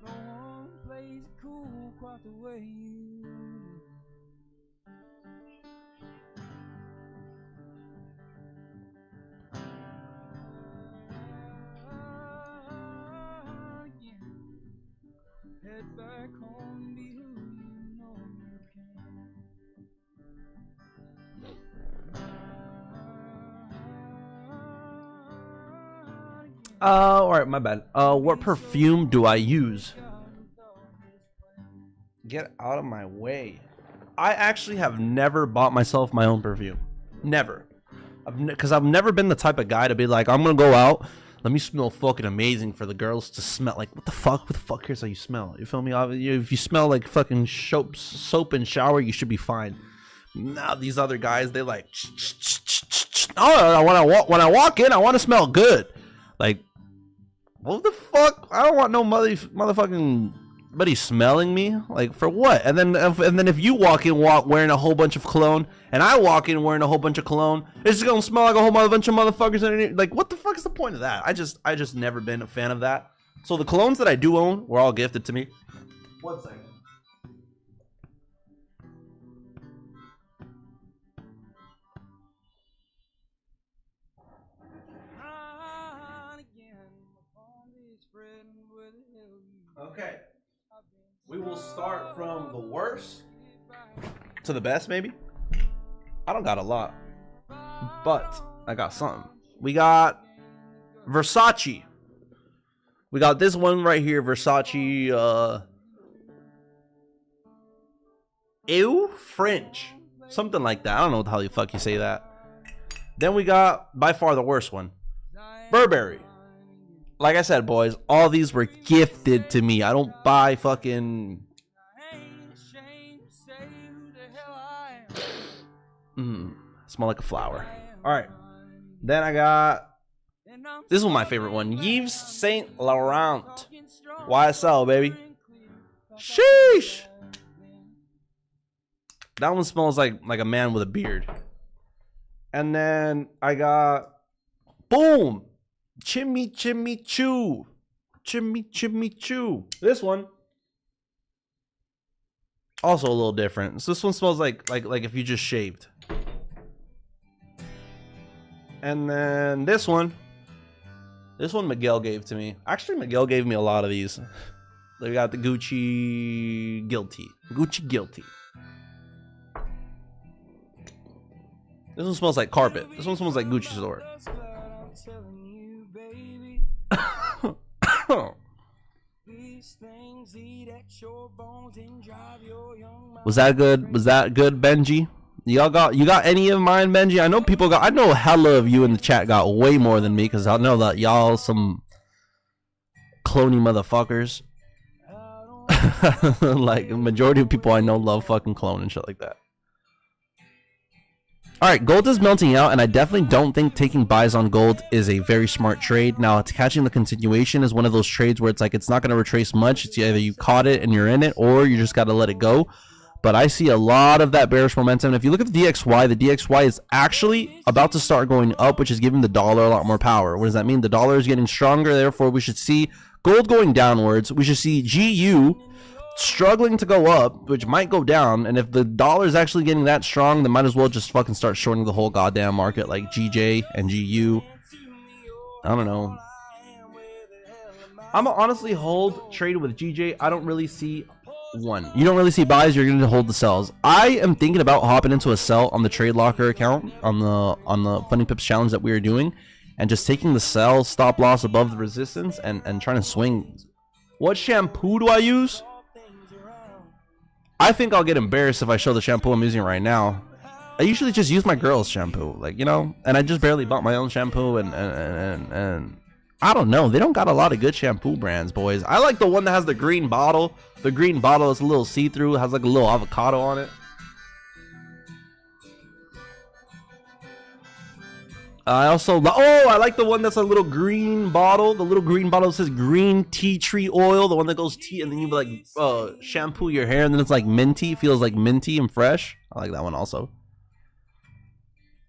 No one plays it cool quite the way you do. Head back home, be who you know you can. Alright, my bad. What perfume do I use? Get out of my way. I actually have never bought myself my own perfume. Never. Because I've never been the type of guy to be like, I'm gonna go out, let me smell fucking amazing for the girls to smell. Like, what the fuck cares how you smell? You feel me? If you smell like fucking soap and shower, you should be fine. Now these other guys, they like, oh, when I walk in, I want to smell good. Like, what the fuck? I don't want no motherfucking Everybody's smelling me, like for what? And then if you walk wearing a whole bunch of cologne, and I walk in wearing a whole bunch of cologne, it's just gonna smell like a whole bunch of motherfuckers underneath. Like, what the fuck is the point of that? I just never been a fan of that. So the colognes that I do own were all gifted to me. 1 second. Okay. We will start from the worst to the best, maybe. I don't got a lot, but I got something. We got Versace. We got this one right here, Versace. Ew, French, something like that. I don't know how the fuck you say that. Then we got by far the worst one, Burberry. Like I said, boys, all these were gifted to me. I don't buy fucking... smell like a flower. Alright. Then I got... This was my favorite one. Yves Saint Laurent. YSL, baby. Sheesh! That one smells like a man with a beard. And then I got... Boom! Chimmy Choo. Chimmy Choo. This one also a little different. So this one smells like if you just shaved. And then this one Miguel gave to me. Actually, Miguel gave me a lot of these. They got the Gucci Guilty. This one smells like carpet. This one smells like Gucci store. Was that good? Was that good, Benji? You got any of mine, Benji? I know hella of you in the chat got way more than me, because I know that y'all some cloney motherfuckers. Like, majority of people I know love fucking clone and shit like that. Alright, gold is melting out, and I definitely don't think taking buys on gold is a very smart trade. Now, it's catching the continuation is one of those trades where it's like it's not going to retrace much. It's either you caught it and you're in it, or you just got to let it go. But I see a lot of that bearish momentum. And if you look at the DXY is actually about to start going up, which is giving the dollar a lot more power. What does that mean? The dollar is getting stronger, therefore we should see gold going downwards. We should see GU struggling to go up, which might go down, and if the dollar is actually getting that strong, then might as well just fucking start shorting the whole goddamn market, like GJ and GU. I don't know. I'm gonna honestly hold trade with GJ. I don't really see one. You don't really see buys. You're gonna hold the sells. I am thinking about hopping into a sell on the Trade Locker account on the Funding Pips challenge that we are doing, and just taking the sell stop loss above the resistance and trying to swing. What shampoo do I use? I think I'll get embarrassed if I show the shampoo I'm using right now. I usually just use my girl's shampoo, like, you know, and I just barely bought my own shampoo, and I don't know. They don't got a lot of good shampoo brands, boys. I like the one that has the green bottle. The green bottle is a little see-through, has like a little avocado on it. I like the one that's a little green bottle. The little green bottle says green tea tree oil. The one that goes tea, and then you like shampoo your hair, and then it's like minty. Feels like minty and fresh. I like that one also.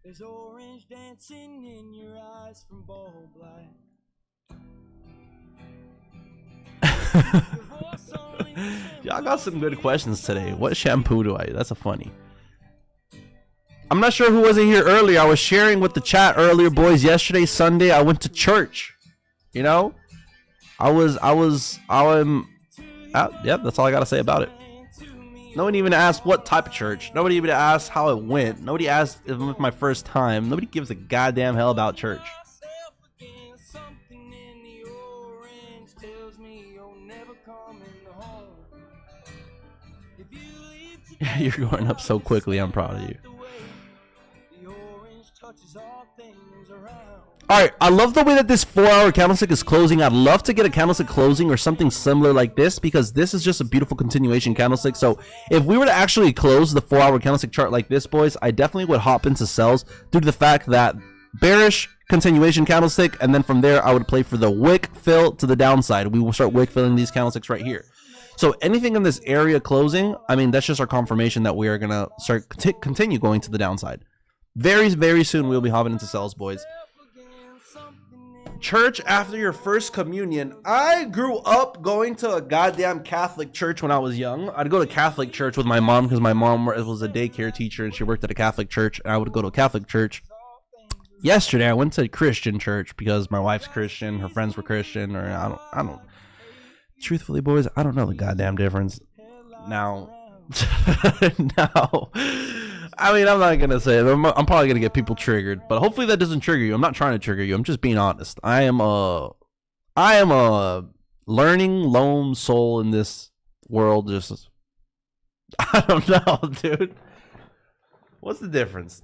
There's orange dancing in your eyes from bulb light. Y'all got some good questions today. What shampoo do I use? That's a funny. I'm not sure who wasn't here earlier. I was sharing with the chat earlier, boys. Yesterday, Sunday, I went to church. You know, yep, that's all I gotta say about it. No one even asked what type of church. Nobody even asked how it went. Nobody asked if it was my first time. Nobody gives a goddamn hell about church. You're going up so quickly. I'm proud of you. Alright, I love the way that this 4-hour candlestick is closing. I'd love to get a candlestick closing or something similar like this, because this is just a beautiful continuation candlestick. So if we were to actually close the 4-hour candlestick chart like this, boys, I definitely would hop into sells due to the fact that bearish continuation candlestick, and then from there I would play for the wick fill to the downside. We will start wick filling these candlesticks right here. So anything in this area closing, I mean, that's just our confirmation that we are gonna start continue going to the downside. Very, very soon we'll be hopping into sells, boys. Church after your first communion. I grew up going to a goddamn Catholic church when I was young. I'd go to Catholic church with my mom because my mom was a daycare teacher and she worked at a Catholic church, and I would go to a Catholic church. Yesterday I went to a Christian church because my wife's Christian, her friends were Christian, or I don't truthfully, boys, I don't know the goddamn difference. Now now I mean, I'm not gonna say it. I'm probably gonna get people triggered, but hopefully that doesn't trigger you. I'm not trying to trigger you. I'm just being honest. I am a learning lone soul in this world. Just I don't know, dude. What's the difference?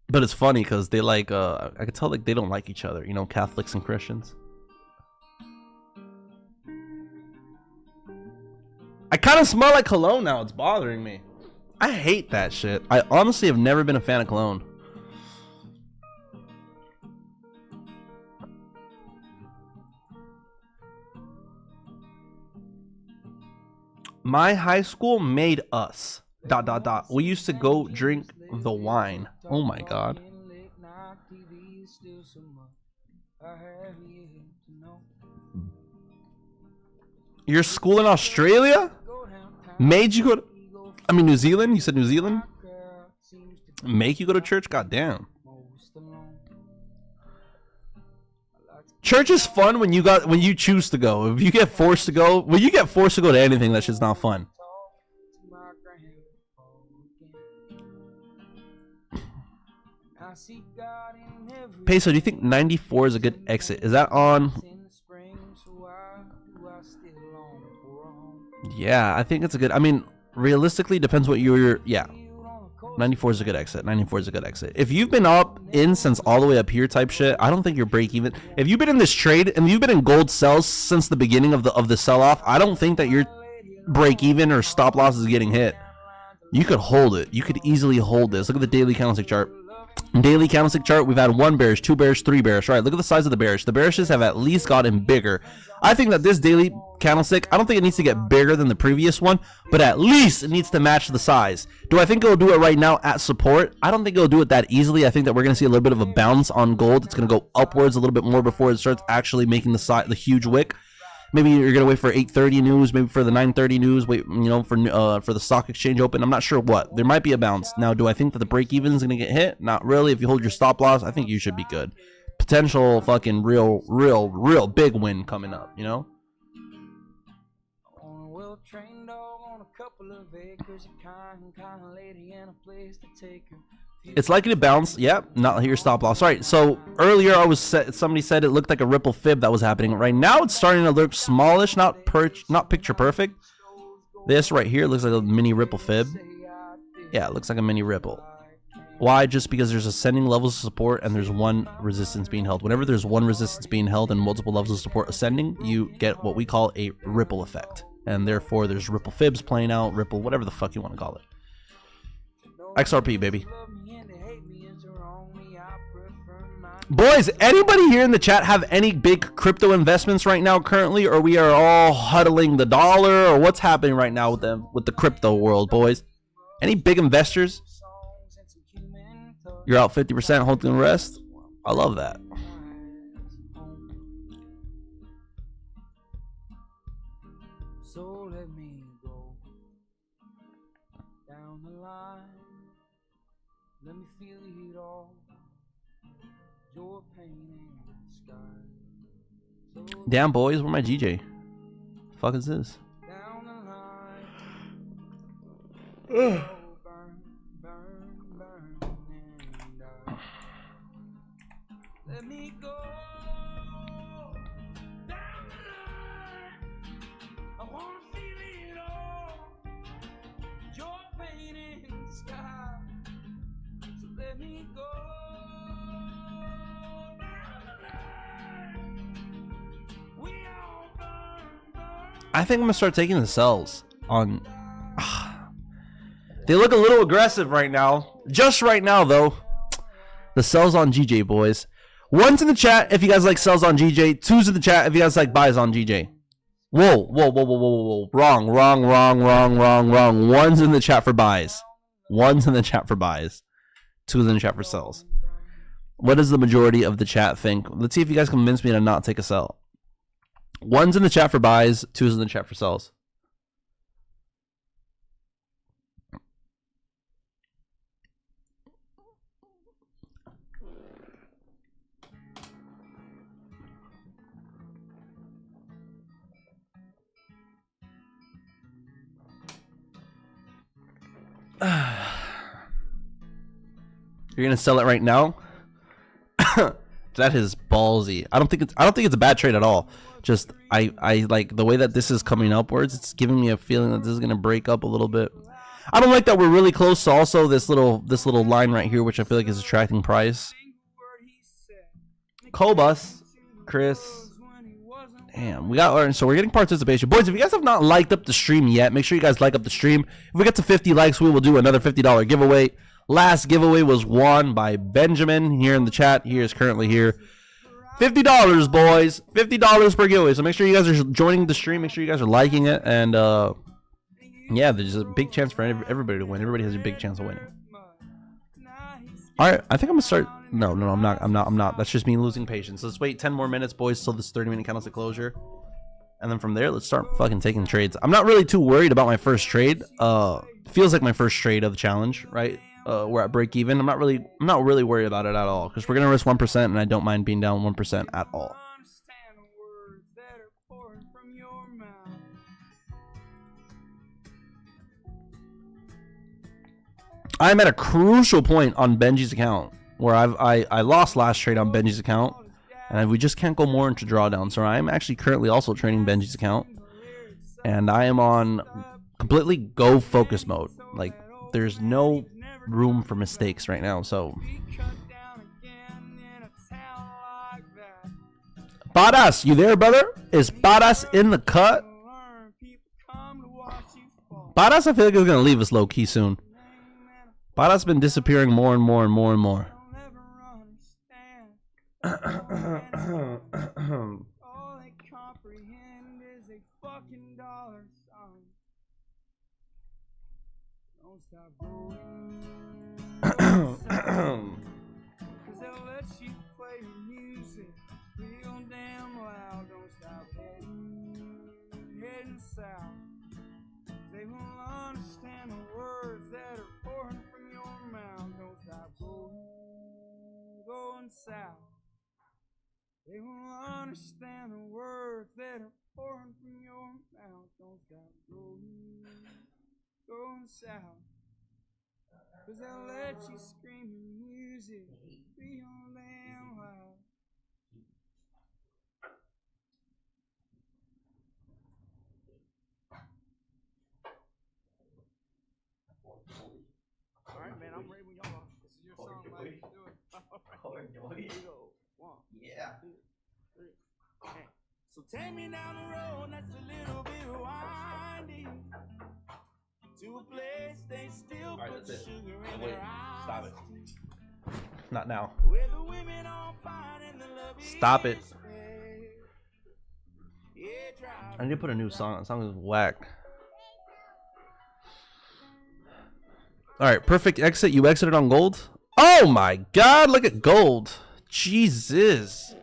But it's funny because they like I could tell like they don't like each other. You know, Catholics and Christians. I kind of smell like cologne now. It's bothering me. I hate that shit. I honestly have never been a fan of cologne. My high school made us ... We used to go drink the wine. Oh my god. Your school in Australia made you go to, I mean, New Zealand? You said New Zealand? Make you go to church? God damn. Church is fun when you choose to go. If you get forced to go, when you get forced to go to anything, that shit's not fun. Peso, do you think 94 is a good exit? Is that on? Yeah, I think it's a good. I mean, realistically, depends what you're. Yeah, 94 is a good exit. 94 is a good exit. If you've been up in since all the way up here type shit, I don't think you're break even. If you've been in this trade and you've been in gold sells since the beginning of the sell off, I don't think that your break even or stop loss is getting hit. You could hold it. You could easily hold this. Look at the daily candlestick chart. Daily candlestick chart, we've had 1 bearish, 2 bearish, 3 bearish. All right, look at the size of the bearish. The bearishes have at least gotten bigger. I think that this daily candlestick, I don't think it needs to get bigger than the previous one, but at least it needs to match the size. Do I think it'll do it right now at support? I don't think it'll do it that easily. I think that we're going to see a little bit of a bounce on gold. It's going to go upwards a little bit more before it starts actually making the huge wick. Maybe you're gonna wait for 8:30 news, maybe for the 9:30 news. Wait, you know, for the stock exchange open. I'm not sure what. There might be a bounce. Now, do I think that the break even is gonna get hit? Not really. If you hold your stop loss, I think you should be good. Potential fucking real big win coming up. You know. It's likely to bounce. Yep, not hit your stop loss. All right. So earlier somebody said it looked like a ripple fib that was happening. Right now it's starting to look smallish, not picture perfect. This right here looks like a mini ripple fib. Yeah, it looks like a mini ripple. Why? Just because there's ascending levels of support and there's one resistance being held. Whenever there's one resistance being held and multiple levels of support ascending, you get what we call a ripple effect. And therefore there's ripple fibs playing out, ripple, whatever the fuck you want to call it. XRP, baby. Boys, anybody here in the chat have any big crypto investments right now currently, or we are all huddling the dollar, or what's happening right now with the crypto world, boys? Any big investors? You're out 50%, holding the rest? I love that. So let me go down the line. Let me feel it all. Your pain and sky. Damn, boys, where my GJ? Fuck is this? Down the line. Let me go down the line. I wanna feel it all. Your pain in the sky. So let me go down the line. We all burn. I think I'm gonna start taking the sells on. They look a little aggressive right now. Just right now, though. The sells on GJ, boys. 1's in the chat if you guys like sells on GJ. 2's in the chat if you guys like buys on GJ. Whoa, whoa, whoa, whoa, whoa, whoa. Wrong, wrong, wrong, wrong, wrong, wrong. One's in the chat for buys. One's in the chat for buys. Two's in the chat for sells. What does the majority of the chat think? Let's see if you guys convince me to not take a sell. One's in the chat for buys. Two's in the chat for sells. You're gonna sell it right now? That is ballsy. I don't think it's a bad trade at all. Just I like the way that this is coming upwards. It's giving me a feeling that this is gonna break up a little bit. I don't like that we're really close to also this little line right here, which I feel like is attracting price. Cobus, Chris. Damn, so we're getting participation. Boys, if you guys have not liked up the stream yet, make sure you guys like up the stream. If we get to 50 likes, we will do another $50 giveaway. Last giveaway was won by Benjamin here in the chat. He is currently here. $50, boys. $50 per giveaway. So make sure you guys are joining the stream. Make sure you guys are liking it. And yeah, there's a big chance for everybody to win. Everybody has a big chance of winning. All right, I think I'm gonna start. No, I'm not. That's just me losing patience. Let's wait 10 more minutes, boys, till this 30-minute candlestick closure, and then from there, let's start fucking taking trades. I'm not really too worried about my first trade. Feels like my first trade of the challenge, right? We're at break even. I'm not really worried about it at all because we're gonna risk 1%, and I don't mind being down 1% at all. I'm at a crucial point on Benji's account where I lost last trade on Benji's account, and we just can't go more into drawdown. So I'm actually currently also trading Benji's account, and I am on completely go focus mode. Like there's no room for mistakes right now. So Badass, you there, brother? Is Badass in the cut? Badass, I feel like is gonna leave us low key soon. Badass been disappearing more and more and more and more. All they comprehend is a fucking dollar sign. Don't stop growing. Cause they'll let you play your music real damn loud. Don't stop heading south. They will understand the words that are pouring from your mouth. Don't stop going south. They will understand the words that are pouring from your mouth. Don't stop going south. Cause they'll let you scream your music real damn loud. Alright, man, I'm ready when y'all are. This is your song, man. Do it. Alright, here we go. 1, 2, 3. Hey. So take me down the road that's a little bit windy, to a place they still put sugar in their eyes. Stop it. Not now. Where the women all fine and the love Stop it. Yeah, I need to put a new song. The song is whack. All right, perfect exit. You exited on gold. Oh my God! Look at gold. Jesus.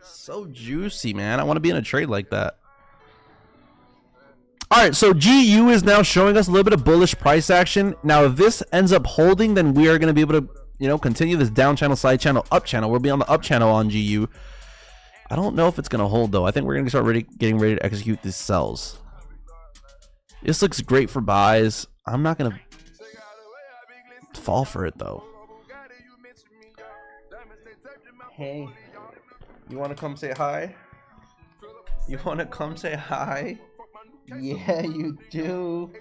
So juicy, man. I want to be in a trade like that. All right, so GU is now showing us a little bit of bullish price action. Now, if this ends up holding, then we are going to be able to, you know, continue this down channel, side channel, up channel. We'll be on the up channel on GU. I don't know if it's going to hold, though. I think we're going to start getting ready to execute these sells. This looks great for buys. I'm not going to fall for it, though. Hey, you want to come say hi? You want to come say hi? Yeah, you do.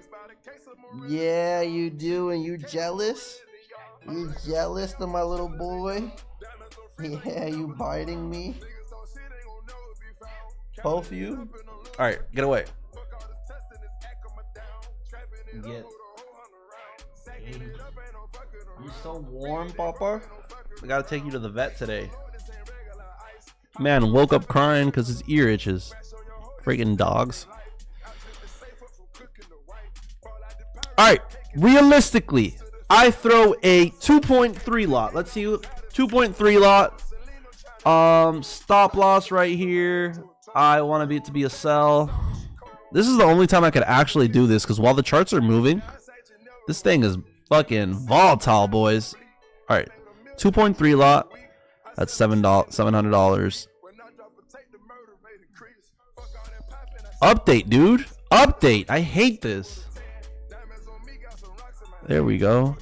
Yeah, you do. And you jealous? You jealous of my little boy? Yeah, you biting me? Both of you? Alright, get away. Get. Hey. You so warm, Papa? We gotta take you to the vet today. Man woke up crying because his ear itches. Freaking dogs. Alright, realistically, I throw a 2.3 lot. Let's see, 2.3 lot. Stop loss right here. I want it to be a sell. This is the only time I could actually do this, because while the charts are moving, this thing is fucking volatile, boys. Alright, 2.3 lot. That's $700. Update, dude. Update. I hate this. There we go.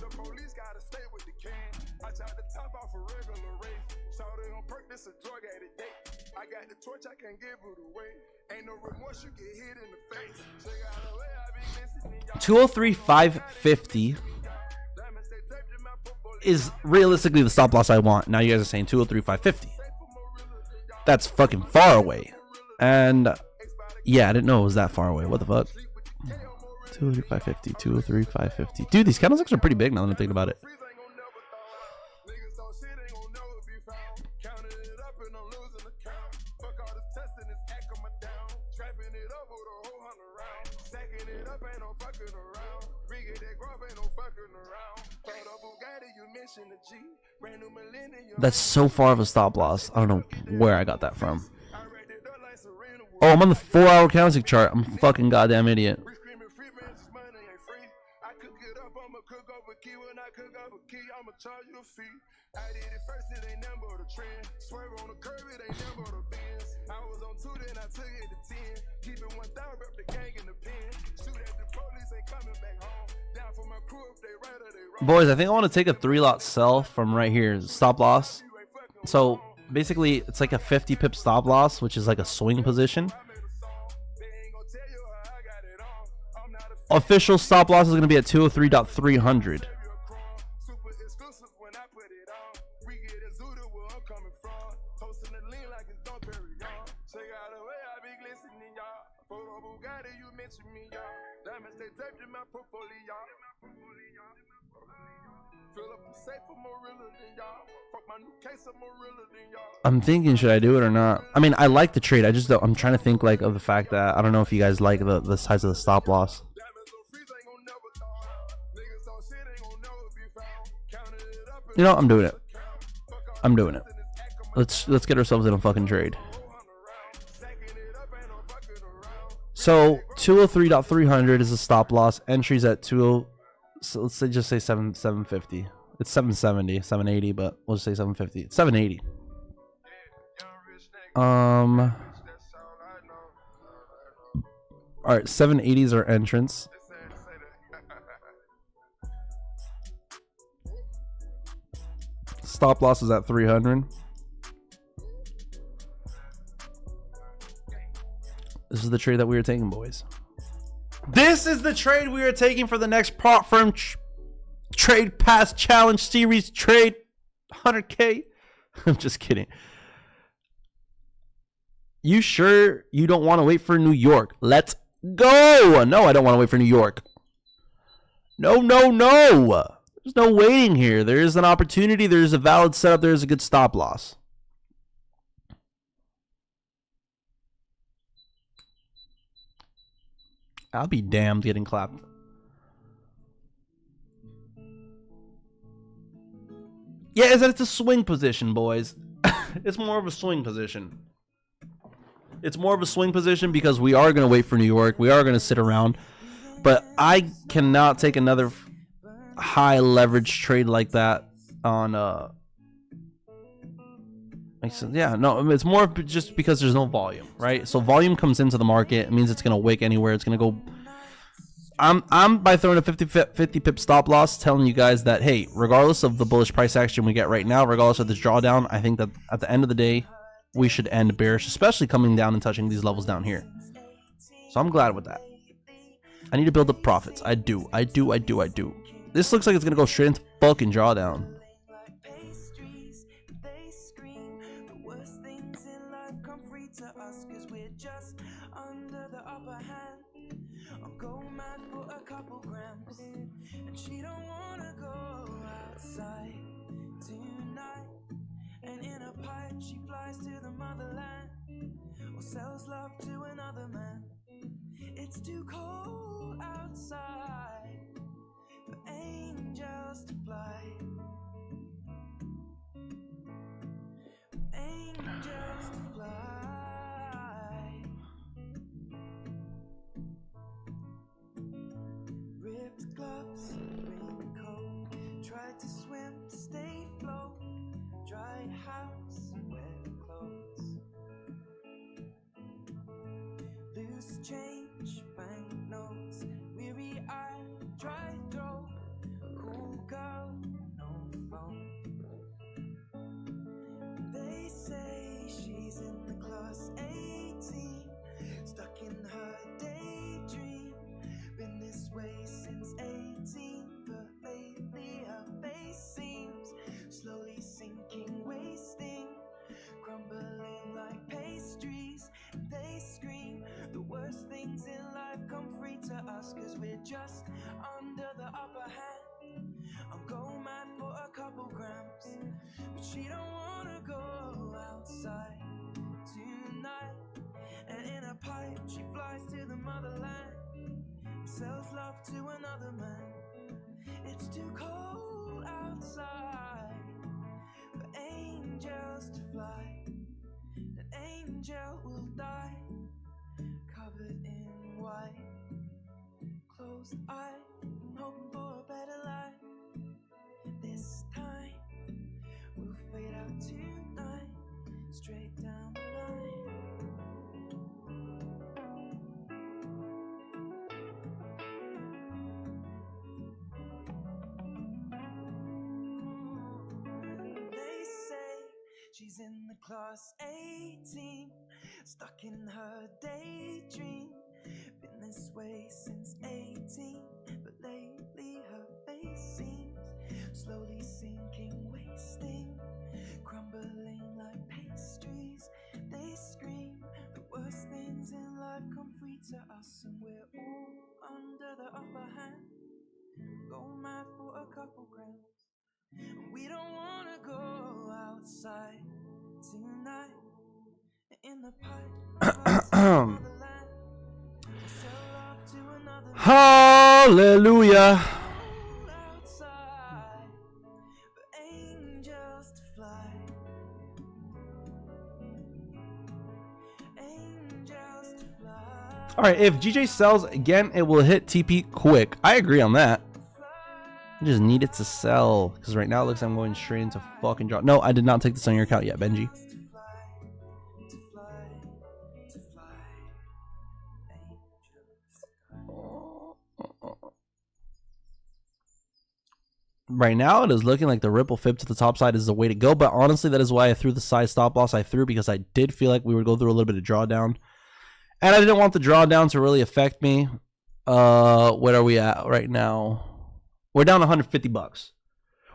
$203,550 is realistically the stop loss I want. Now you guys are saying $203,550. That's fucking far away. And yeah, I didn't know it was that far away. What the fuck? 203,550, 203,550. Dude, these candlesticks are pretty big now that I'm thinking about it. That's so far of a stop loss. I don't know where I got that from. Oh, I'm on the 4-hour candlestick chart. I'm a fucking goddamn idiot. Boys, I think I want to take a 3-lot sell from right here. Stop loss. So basically, it's like a 50 pip stop loss, which is like a swing position. Official stop loss is going to be at 203.300. I'm thinking, should I do it or not? I mean, I like the trade. I just don't, I'm trying to think like of the fact that I don't know if you guys like the size of the stop loss. You know, I'm doing it. I'm doing it. Let's get ourselves in a fucking trade. So 203.300 is a stop loss. Entries at 20. So let's say just say 750. It's 770, 780, but we'll just say 750. It's 780. All right, 780s are entrance. Stop loss is at 300. This is the trade that we are taking, boys. This is the trade we are taking for the next prop firm trade pass challenge series trade 100K. I'm just kidding. You sure you don't want to wait for New York? Let's go. No, I don't want to wait for New York. No. There's no waiting here. There is an opportunity. There's a valid setup. There's a good stop loss. I'll be damned getting clapped. Yeah, it's a swing position, boys. It's more of a swing position. It's more of a swing position because we are going to wait for New York. We are going to sit around. But I cannot take another high leverage trade like that on yeah, no, it's more just because there's no volume, right? So volume comes into the market. It means it's going to wick anywhere. It's going to go. I'm by throwing a 50 pip stop loss telling you guys that, hey, regardless of the bullish price action we get right now, regardless of this drawdown, I think that at the end of the day, we should end bearish, especially coming down and touching these levels down here. So I'm glad with that. I need to build up profits. I do. This looks like it's going to go straight into fucking drawdown. She flies to the mother sells love to another man. It's too cold outside for angels to fly. Angels to fly. Ripped gloves, raincoat. Tried to swim, stay afloat. Dry house, wet clothes. Loose change, banknotes. Weary eye, dry throat. Cool girl, no phone. They say she's in the class 18, stuck in her daydream. Been this way since 18, but lately her face seems slowly sinking, wasting, crumbling like pastries. They scream the worst things in life come free to us, cause we're just under the upper hand. I'll go mad for a couple grams, but she don't wanna go outside tonight. And in a pipe she flies to the motherland, sells love to another man. It's too cold outside for angels to fly. An angel will die, covered in white. Closed eye, hoping for a better life. This time we'll fade out tonight, straight down the line. They say she's in the class 18, stuck in her daydream. Been this way since 18, but lately her face seems slowly sinking, wasting, crumbling like pastries. They scream the worst things in life come free to us, and we're all under the upper hand. Go mad for a couple grams, and we don't wanna go outside tonight. In the pipe, hallelujah. outside for angels to fly. Angels to fly. All right, if GJ sells again, it will hit TP quick. I agree on that. I just need it to sell, because right now it looks like I'm going straight into fucking draw. No, I did not take this on your account yet, Benji. Right now, it is looking like the ripple fib to the top side is the way to go. But honestly, that is why I threw the side stop loss I threw, because I did feel like we would go through a little bit of drawdown. And I didn't want the drawdown to really affect me. What are we at right now? We're down 150 bucks.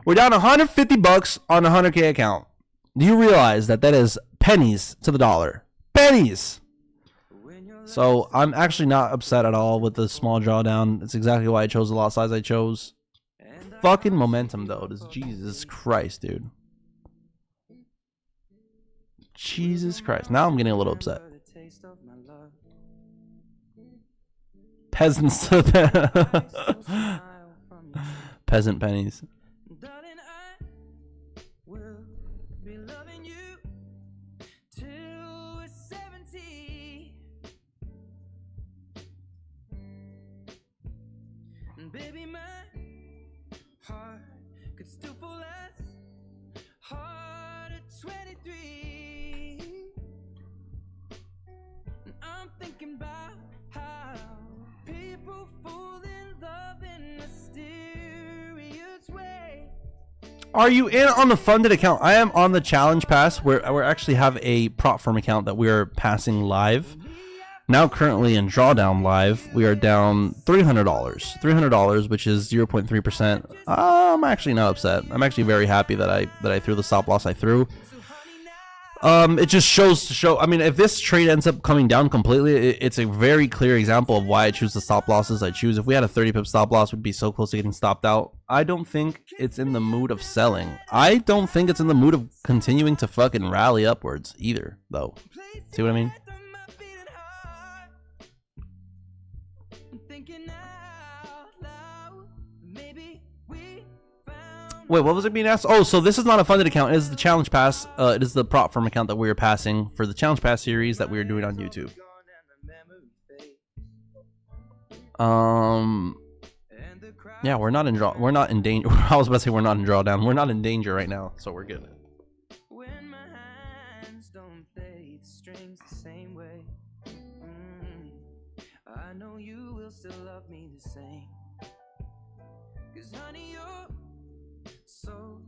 We're down 150 bucks on a 100K account. Do you realize that that is pennies to the dollar? Pennies! So I'm actually not upset at all with the small drawdown. It's exactly why I chose the lot size I chose. Fucking momentum, though. This Jesus Christ, dude. Jesus Christ. Now I'm getting a little upset. Peasants to the peasant pennies. Darling, I will be loving you till we're 70. And baby, my heart could still fall as hard at 23. And I'm thinking about how people fall in love in mysterious ways. Are you in on the funded account? I am on the challenge pass where we actually have a prop firm account that we are passing live. Now currently in drawdown live, we are down $300. $300, which is 0.3%. I'm actually not upset. I'm actually very happy that I threw the stop loss I threw. It just shows to show. I mean, if this trade ends up coming down completely, it's a very clear example of why I choose the stop losses I choose. If we had a 30 pip stop loss, we'd be so close to getting stopped out. I don't think it's in the mood of selling. I don't think it's in the mood of continuing to fucking rally upwards either, though. See what I mean? Wait, what was it being asked? Oh, so this is not a funded account. It is the challenge pass. It is the prop firm account that we are passing for the challenge pass series that we are doing on YouTube. Yeah, we're not in draw. We're not in danger. I was about to say we're not in drawdown. We're not in danger right now, so we're good. When my hands don't play the strings the same way, I know you will still love me the same. 'Cause honey, your soul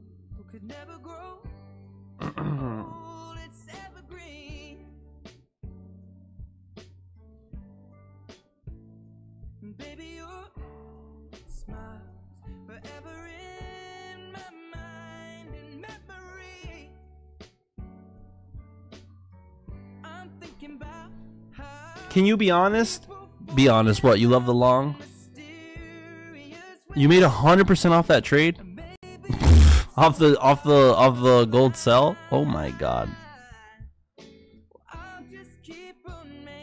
could never grow old, it's evergreen. Baby, your smile forever in my mind and memory. I'm thinking about how Can you be honest? Be honest. What, you love the long? You made 100% off that trade? off the gold sell? Oh my god.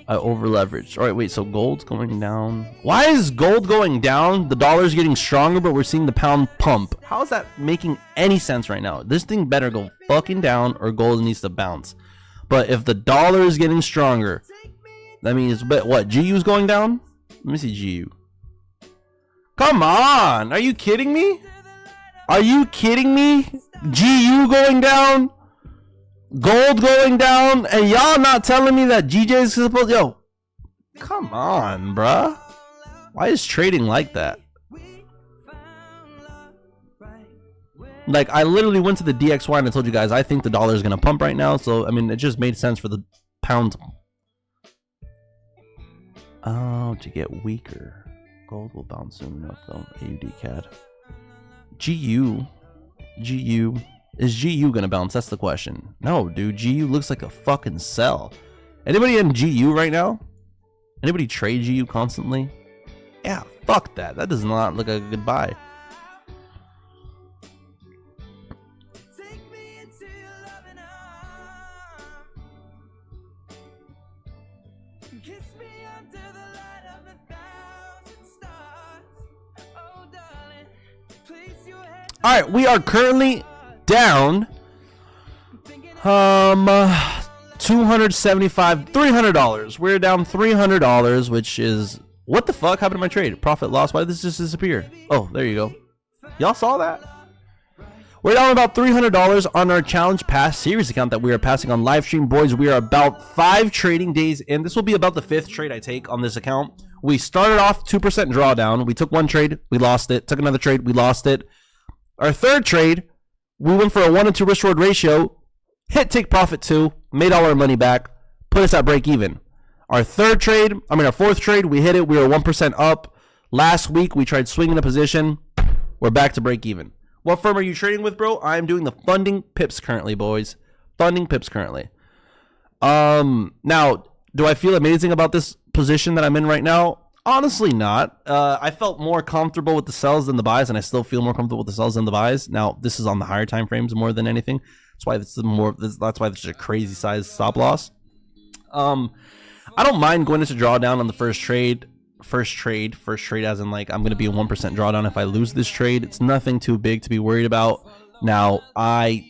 I over leveraged. Alright, wait, so gold's going down. Why is gold going down? The dollar's getting stronger, but we're seeing the pound pump. How is that making any sense right now? This thing better go fucking down or gold needs to bounce. But if the dollar is getting stronger, that means, but what, GU's going down? Let me see GU. Come on! Are you kidding me? Are you kidding me? GU going down? Gold going down? And y'all not telling me that GJ is supposed... Yo, come on, bruh. Why is trading like that? Like, I literally went to the DXY and I told you guys I think the dollar is going to pump right now. So, I mean, it just made sense for the pound. Oh, to get weaker. Gold will bounce soon enough, though. AUD CAD. GU. Is GU gonna bounce? That's the question. No, dude. GU looks like a fucking sell. Anybody in GU right now? Anybody trade GU constantly? Yeah, fuck that. That does not look like a good buy. take me into your loving arms. Kiss me under the light of 1,000 stars. Oh, darling, place your head. Alright, we are currently down 275 $300. We're down $300, which is, what the fuck happened to my trade? Profit loss. Why did this just disappear? Oh, there you go. Y'all saw that? We're down about $300 on our challenge pass series account that we are passing on live stream. Boys, we are about 5 trading days in. This will be about the 5th trade I take on this account. We started off 2% drawdown. We took one trade, we lost it. Took another trade, we lost it. Our 3rd trade, we went for a 1 to 2 risk reward ratio, hit take profit 2, made all our money back, put us at break even. Our 4th trade, we hit it, we were 1% up. Last week, we tried swinging a position, we're back to break even. What firm are you trading with, bro? I'm doing the funding pips currently, boys. Funding pips currently. Now, do I feel amazing about this position that I'm in right now? Honestly not. I felt more comfortable with the sells than the buys, and I still feel more comfortable with the sells than the buys. Now, this is on the higher time frames more than anything. That's why this is that's why this is a crazy size stop loss. I don't mind going into drawdown on the first trade as in, like, I'm gonna be a 1% drawdown if I lose this trade. It's nothing too big to be worried about. Now, I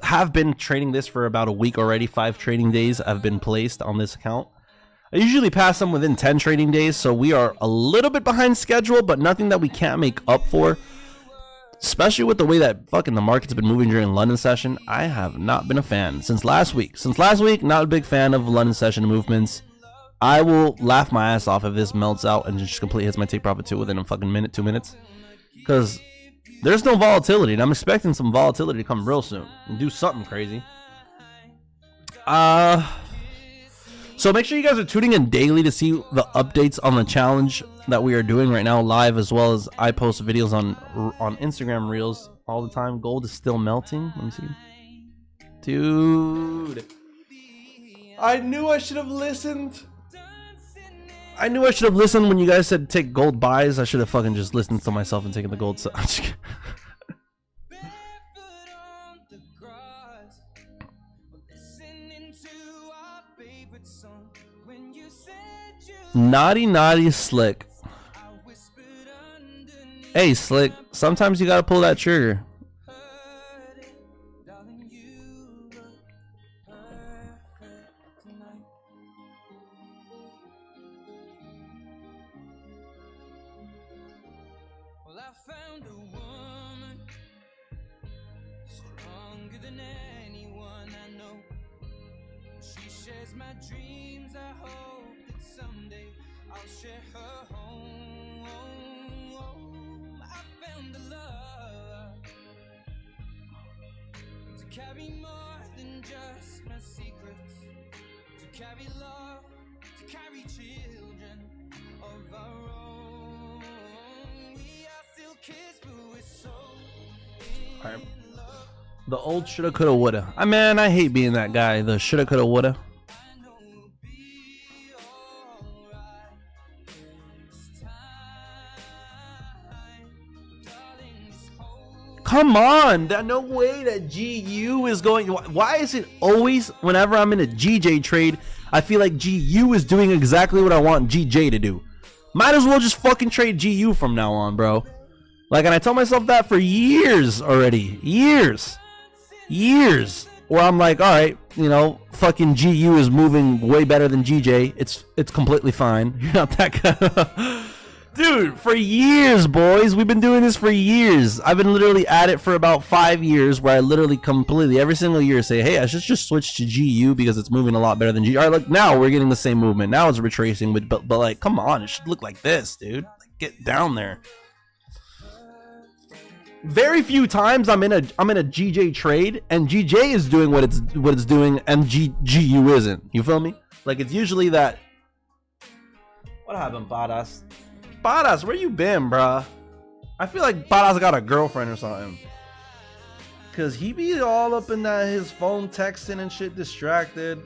have been trading this for about a week already. 5 trading days I've been placed on this account. I usually pass them within 10 trading days, so we are a little bit behind schedule, but nothing that we can't make up for. Especially with the way that fucking the market's been moving during London session. I have not been a fan since last week. Not a big fan of London session movements. I will laugh my ass off if this melts out and just completely hits my take profit 2 within a fucking minute, 2 minutes. Because there's no volatility, and I'm expecting some volatility to come real soon and do something crazy. So make sure you guys are tuning in daily to see the updates on the challenge that we are doing right now live, as well as I post videos on Instagram Reels all the time. Gold is still melting. Let me see. Dude. I knew I should have listened. When you guys said take gold buys. I should have fucking just listened to myself and taken the gold. Naughty Slick. Hey Slick, sometimes you gotta pull that trigger. found a woman stronger than anyone I know. She shares my dreams. I hope that someday I'll share her home. I found the love to carry more than just my secrets, to carry love, to carry children of our own. We are still kids, but we're so in love. The old shoulda, coulda, woulda. Man, I hate being that guy. The shoulda, coulda, woulda. I know we'll be alright this time, darling. Just hold. Come on, there's no way that GU is going. Why is it always whenever I'm in a GJ trade, I feel like GU is doing exactly what I want GJ to do? Might as well just fucking trade GU from now on, bro. Like, and I tell myself that for years already. Years. Where I'm like, all right, you know, fucking GU is moving way better than GJ. It's completely fine. You're not that guy. Dude, for years, boys. We've been doing this for years. I've been literally at it for about 5 years where I literally completely every single year say, hey, I should just switch to GU because it's moving a lot better than GU. All right, look, now we're getting the same movement. Now it's retracing, but like, come on, it should look like this, dude. Like, get down there. Very few times I'm in a GJ trade and GJ is doing what it's doing and GU isn't. You feel me? Like, it's usually that. What happened, Badass? Badass, where you been, bruh? I feel like Badass got a girlfriend or something. Cause he be all up in that his phone texting and shit, distracted,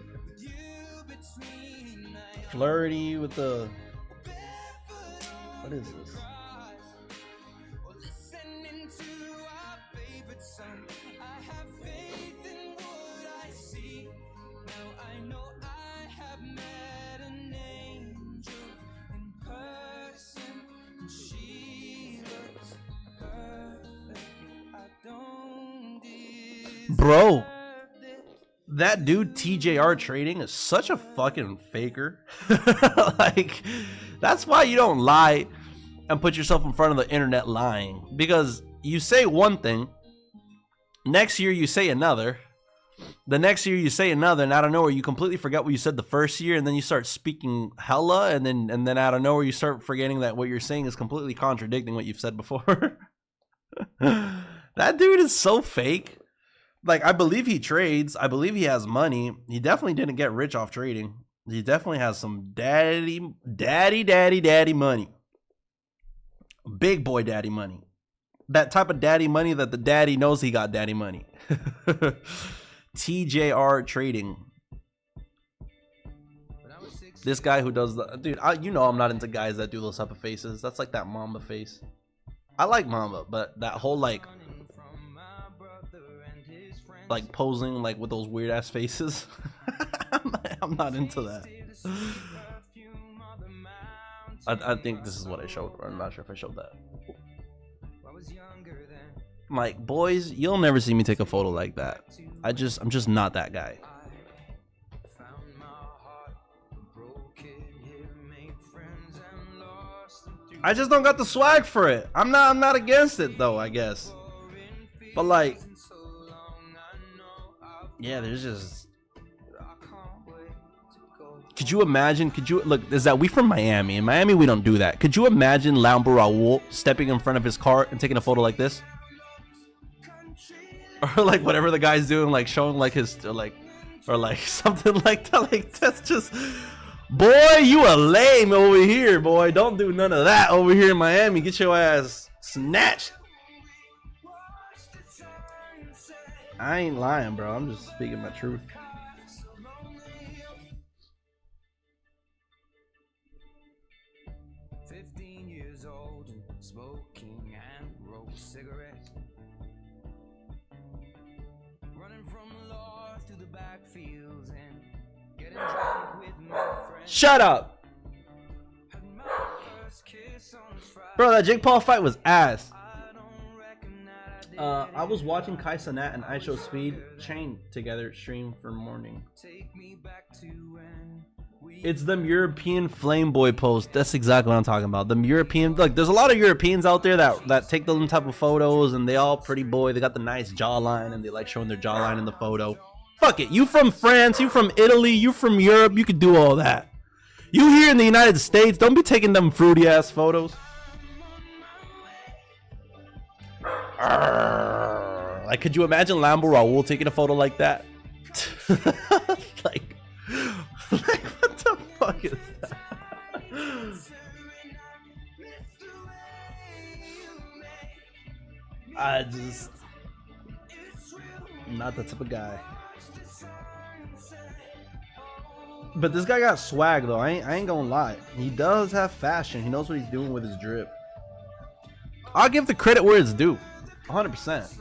flirty with the. What is this? Bro, that dude TJR trading is such a fucking faker. Like, that's why you don't lie and put yourself in front of the internet lying, because you say one thing, next year you say another, the next year you say another, and out of nowhere you completely forget what you said the first year, and then you start speaking hella, and then out of nowhere you start forgetting that what you're saying is completely contradicting what you've said before. That dude is so fake. Like, I believe he trades. I believe he has money. He definitely didn't get rich off trading. He definitely has some daddy money. Big boy daddy money. That type of daddy money that the daddy knows he got daddy money. TJR trading. This guy who does the... Dude, you know I'm not into guys that do those type of faces. That's like that Mamba face. I like Mamba, but that whole like posing like with those weird ass faces. I'm not into that. I think this is what I showed, or I'm not sure if I showed that. Like, boys, you'll never see me take a photo like that. I'm just not that guy. I just don't got the swag for it. I'm not against it though, I guess. But like, yeah, there's just. Could you imagine? Look? Is that we from Miami? In Miami, we don't do that. Could you imagine Lambo Raul stepping in front of his car and taking a photo like this, or like whatever the guy's doing, like showing like his like, or like something like that? Like, that's just, boy, you a lame over here, boy. Don't do none of that over here in Miami. Get your ass snatched. I ain't lying, bro. I'm just speaking my truth. Smoking and roll cigarettes, running from law through the backfields and getting drunk with my friends. Shut up, Had my first kiss on Friday. bro. That Jake Paul fight was ass. I don't reckon that I did I was watching Kai Cenat and IShowSpeed Chain together stream for morning. Take me back to when It's them European flame boy posts. That's exactly what I'm talking about. Them European, like, there's a lot of Europeans out there that take those type of photos, and they all pretty boy. They got the nice jawline, and they like showing their jawline in the photo. Fuck it. You from France? You from Italy? You from Europe? You could do all that. You here in the United States? Don't be taking them fruity ass photos. Like, could you imagine Lambo Raul taking a photo like that? like, what the fuck is that? I'm not that type of guy. But this guy got swag though. I ain't gonna lie. He does have fashion. He knows what he's doing with his drip. I'll give the credit where it's due. 100%.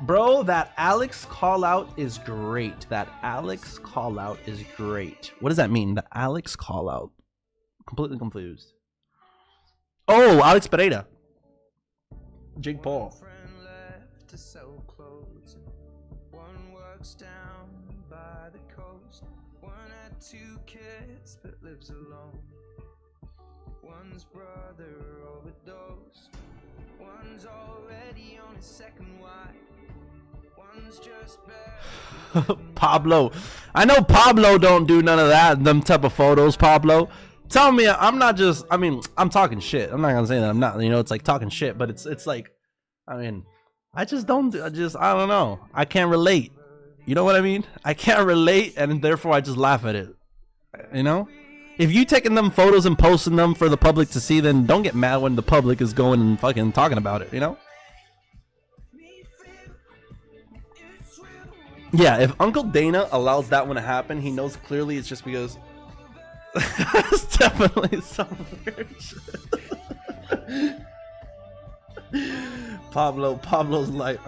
Bro, that Alex call out is great. That Alex call out is great. What does that mean? The Alex call out. Completely confused. Oh, Alex Pereira. Jake Paul. One works down by the coast. One had 2 kids but lives alone. One's brother overdosed. One's already on his 2nd wife. One's just Pablo. I know Pablo don't do none of that. Them type of photos, Pablo. Tell me, I'm not just, I mean, I'm talking shit. I'm not gonna say that I'm not, you know, it's like talking shit, but it's like, I mean, I just don't, I don't know. I can't relate. You know what I mean? I can't relate, and therefore I just laugh at it. You know? If you taking them photos and posting them for the public to see, then don't get mad when the public is going and fucking talking about it, you know? Yeah, if Uncle Dana allows that one to happen, he knows clearly it's just because it's definitely some weird shit. Pablo's like,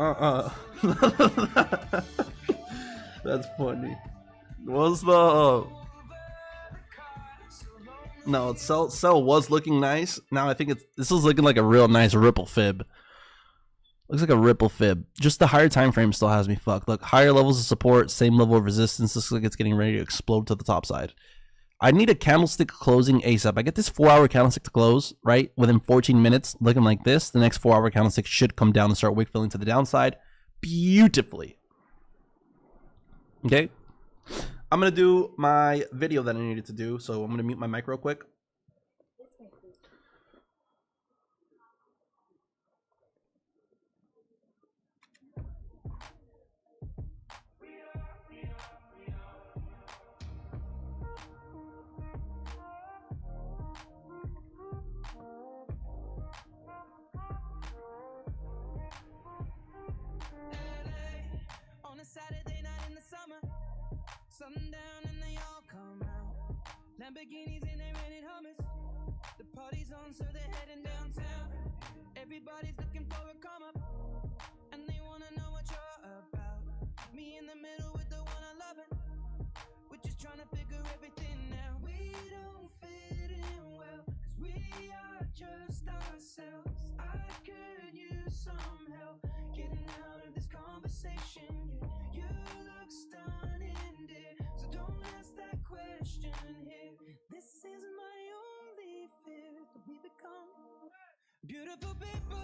That's funny. What's the no, Cell was looking nice. Now I think this is looking like a real nice ripple fib. Looks like a ripple fib. Just the higher time frame still has me fucked. Look, higher levels of support, same level of resistance. Looks like it's getting ready to explode to the top side. I need a candlestick closing ASAP. I get this 4-hour candlestick to close, right? Within 14 minutes, looking like this. The next 4-hour candlestick should come down and start wick filling to the downside beautifully. Okay? I'm going to do my video that I needed to do, so I'm going to mute my mic real quick. Saturday night in the summer, sundown and they all come out. Lamborghinis and they rented Hummers. The party's on, so they're heading downtown. Everybody's looking for a come up, and they wanna know what you're about. Me in the middle with the one I love it. We're just trying to figure everything out. We don't fit in well, cause we are just ourselves. I could use some help getting out of this conversation. You look stunning, dear, so don't ask that question here. This is my only fear, that we become beautiful people.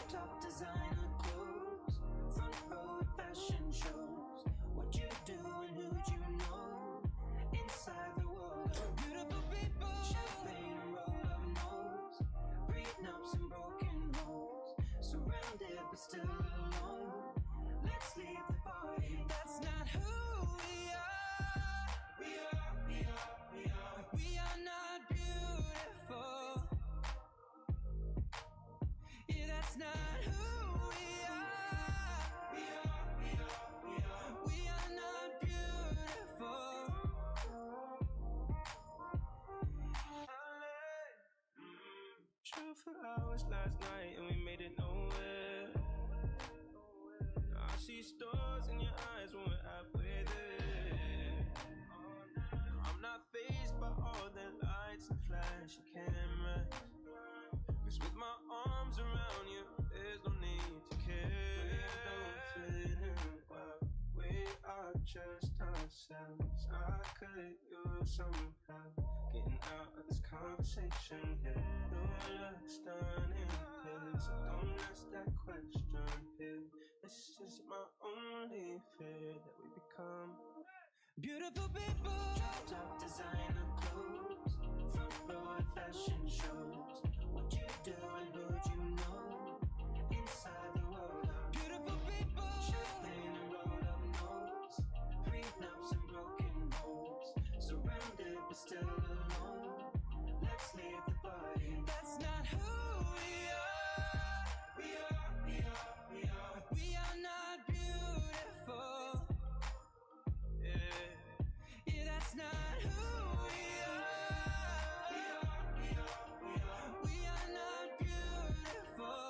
Top designer clothes, front row fashion shows. What you do and who'd you know? Inside the world of beautiful people. Champagne and roll up nose, prenups and broken homes. Surrounded but still alone. Let's leave the party. That's not who we are. We are not beautiful. Yeah, that's not who we are. We are not beautiful. Drove for hours last night and we made it nowhere. I see stars in your eyes when we're halfway there. I'm not fazed by all the lights and flashing cameras. Cause with my arms around you, there's no need to care. We don't fit in well. We are just ourselves. I could use some help getting out of this conversation here. Your looks done in here, so don't ask that question here. This is my only fear, that we become beautiful people. Dropped up designer clothes, front row at fashion shows. What you do and who'd you know? Inside the world of beautiful people. Champagne and rolled up nose, prenups and broken homes. Surrounded but still alone. Let's leave the party. That's not who we are. We are not beautiful. Yeah, that's not who we are. We are not beautiful.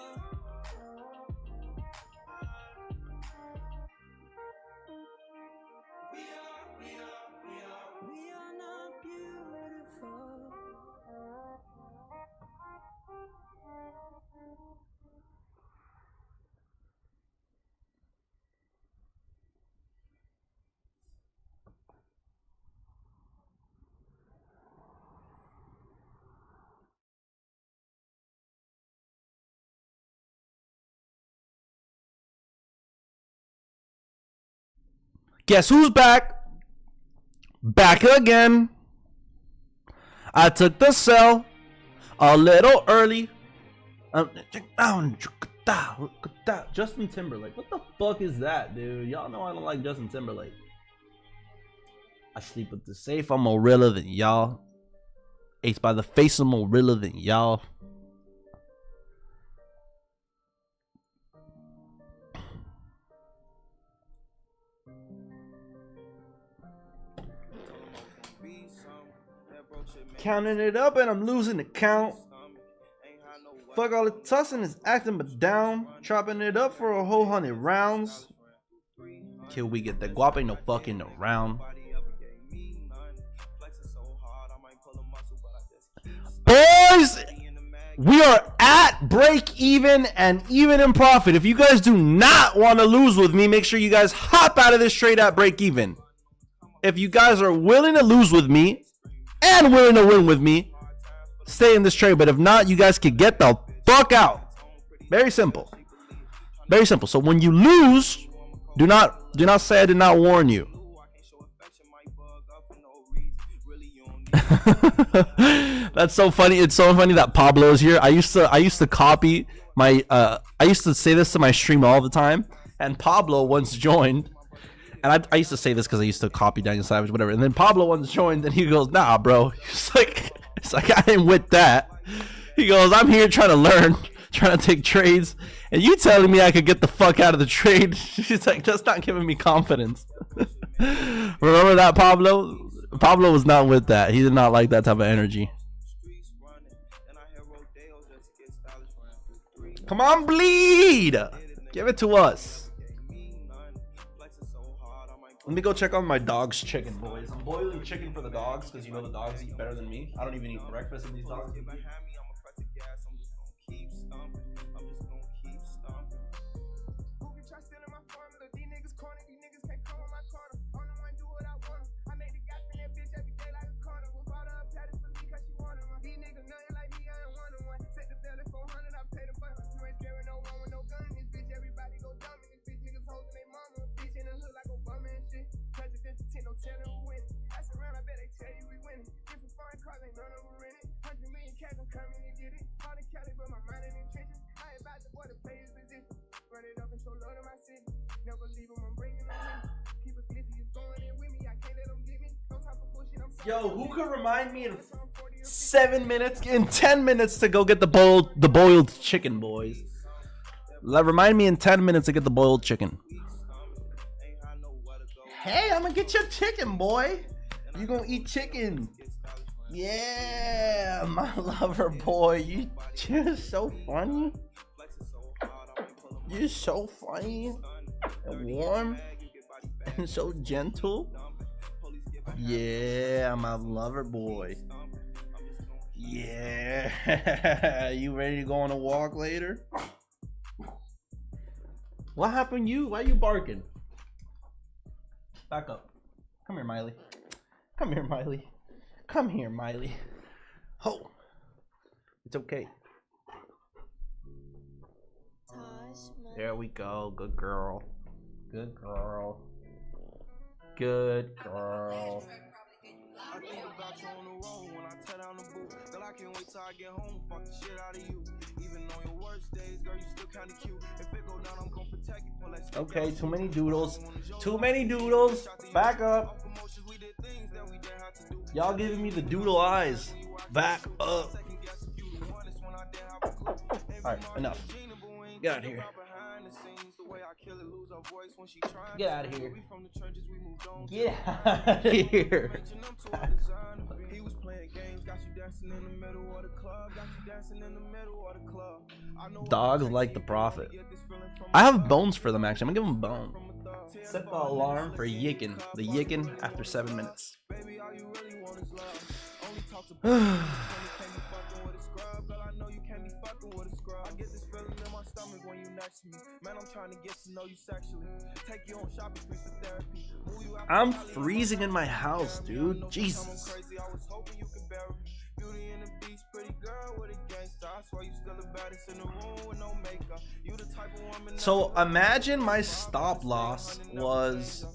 We are not beautiful. Guess who's back? Back again. I took the cell a little early. Justin Timberlake. What the fuck is that, dude? Y'all know I don't like Justin Timberlake. I sleep with the safe. I'm more realer than y'all. Ace by the face. I'm more realer than y'all. Counting it up and I'm losing the count. Fuck all the tussin' is acting but down. Chopping it up for a whole 100 rounds. Till we get the guap, ain't no fucking around. Boys, we are at break even and even in profit. If you guys do not want to lose with me, make sure you guys hop out of this trade at break even. If you guys are willing to lose with me and willing to win with me, stay in this trade. But if not, you guys can get the fuck out. Very simple. Very simple. So when you lose, do not say I did not warn you. That's so funny. It's so funny that Pablo is here. I used to copy my I used to say this to my stream all the time, and Pablo once joined. And I used to say this because I used to copy Daniel Savage, whatever. And then Pablo once joined, and he goes, "Nah, bro." It's like I ain't with that. He goes, "I'm here trying to learn, trying to take trades, and you telling me I could get the fuck out of the trade." She's like, "That's not giving me confidence." Remember that, Pablo? Pablo was not with that. He did not like that type of energy. Come on, bleed. Give it to us. Let me go check on my dog's chicken, boys. I'm boiling chicken for the dogs because you know the dogs eat better than me. I don't even eat breakfast and these dogs eat. Yo, who could remind me in 7 minutes, in 10 minutes to go get the boiled chicken, boys? Remind me in 10 minutes to get the boiled chicken. Hey, I'm gonna get your chicken, boy. You gonna eat chicken? Yeah, my lover boy. You're so funny. You're so funny and warm and so gentle. Yeah, my lover boy. Yeah. You ready to go on a walk later? What happened to you? Why you barking? Back up. Come here, Miley. Come here, Miley. Come here, Miley. Oh. It's okay. There we go. Good girl. Good girl. Good girl. I think about you on the road when I tear down the boot. Girl, I can't wait till I get home, fuck the shit out of you. Even on your worst days, girl, you still kinda cute. If it go down, I'm gonna protect you. Pull that stick Okay, out. too many doodles. Too many doodles. Back up. Y'all giving me the doodle eyes. Back up. Alright, enough. Get out of here. Get out of here. Get out of here. He was playing games, got you dancing in the middle of the club, got you dancing in the middle of the club. Dogs like the prophet. I have bones for them actually. I'm gonna give them bone. Set the alarm for yicking. The yicking after 7 minutes. Baby, all you really want is love. Only talk to girl, I know you can't be fucking with a scrub. I get this feeling in my stomach when you next to me. Man, I'm trying to get to know you sexually. Take you on shopping sprees for therapy. I'm freezing in my house, dude. Jesus. Crazy, I was hoping you could bear me. Beauty in the beast, pretty girl with a gangster. I swear you still the baddest in the room with no makeup. You the type of woman. So imagine my stop loss was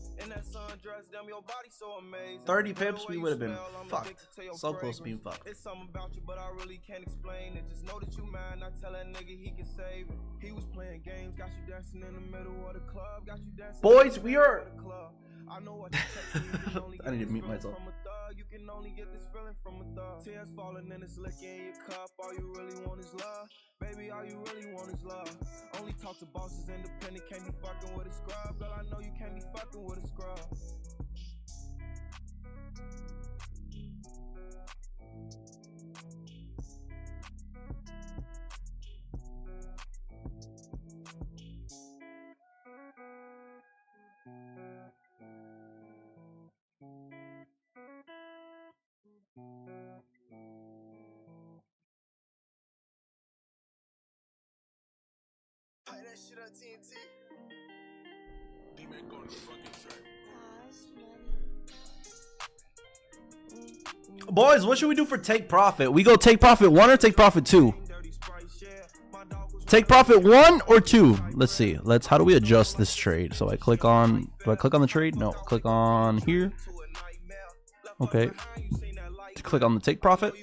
30 pips, we would have been fucked. So close to being fucked. It's something about you, but I really can't explain it. Just know that you mine. I tell that nigga he can save it. He was playing games, got you dancing in the middle of the club, got you dancing. Boys, we are. I know what you I need to mute myself. You can only get this feeling from a thug. Tears falling and it's liquor in your cup. All you really want is love. Baby, all you really want is love. Only talk to bosses independent. Can't be fucking with a scrub. Girl, I know you can't be fucking with a scrub. Play that shit on TNT. D-Man going to fucking track. Boys, what should we do for take profit? We go take profit 1 or take profit 2? Take profit 1 or 2? Let's see. How do we adjust this trade? So I click on, do I click on the trade? No, click on here. Okay. Click on the take profit.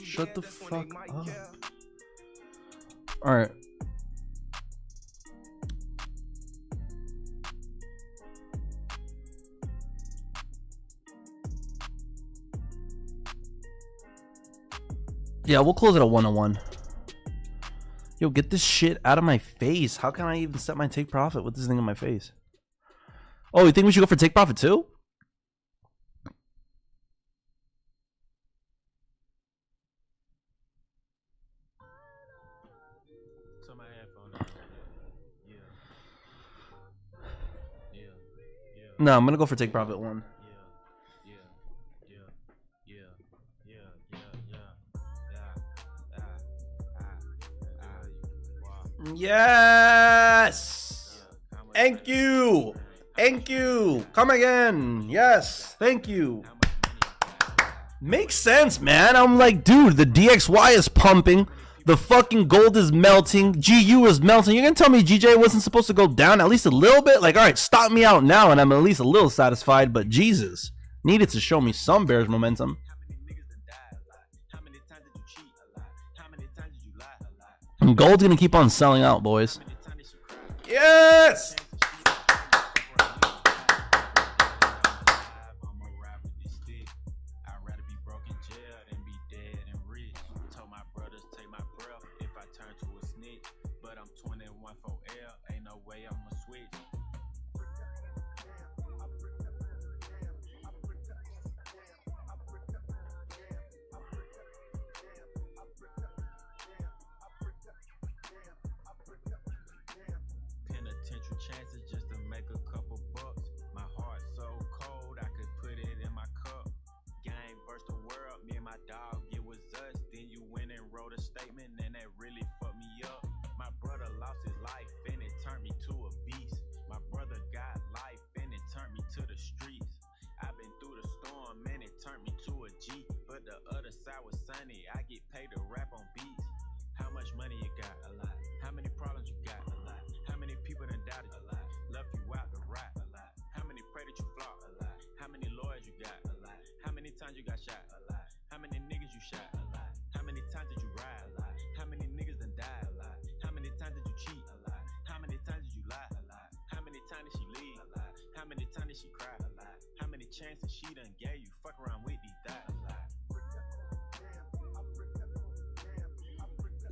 Shut the fuck up. All right. Yeah, we'll close it at 101. Yo, get this shit out of my face. How can I even set my take profit with this thing in my face? Oh, you think we should go for take profit too? No, I'm gonna go for take profit 1. Yes. Thank you. Thank you. Come again. Yes. Thank you. Makes sense, man. I'm like, dude, the DXY is pumping. The fucking gold is melting. GU is melting. You're gonna tell me GJ wasn't supposed to go down at least a little bit? Like, all right, stop me out now, and I'm at least a little satisfied. But Jesus, needed to show me some bears momentum. And gold's gonna keep on selling out, boys. Yes. Chances just to make a couple bucks. My heart so cold, I could put it in my cup. Game versus the world, me and my dog, it was us. Then you went and wrote a statement, and that really fucked me up. My times you got shot? A lot. How many niggas you shot? A lot. How many times did you ride? A lot. How many niggas done died? A lot. How many times did you cheat? A lot. How many times did you lie? A lot. How many times did she leave? A lot. How many times did she cry? A lot. How many chances she done gave you? Fuck around with these thighs? A lot.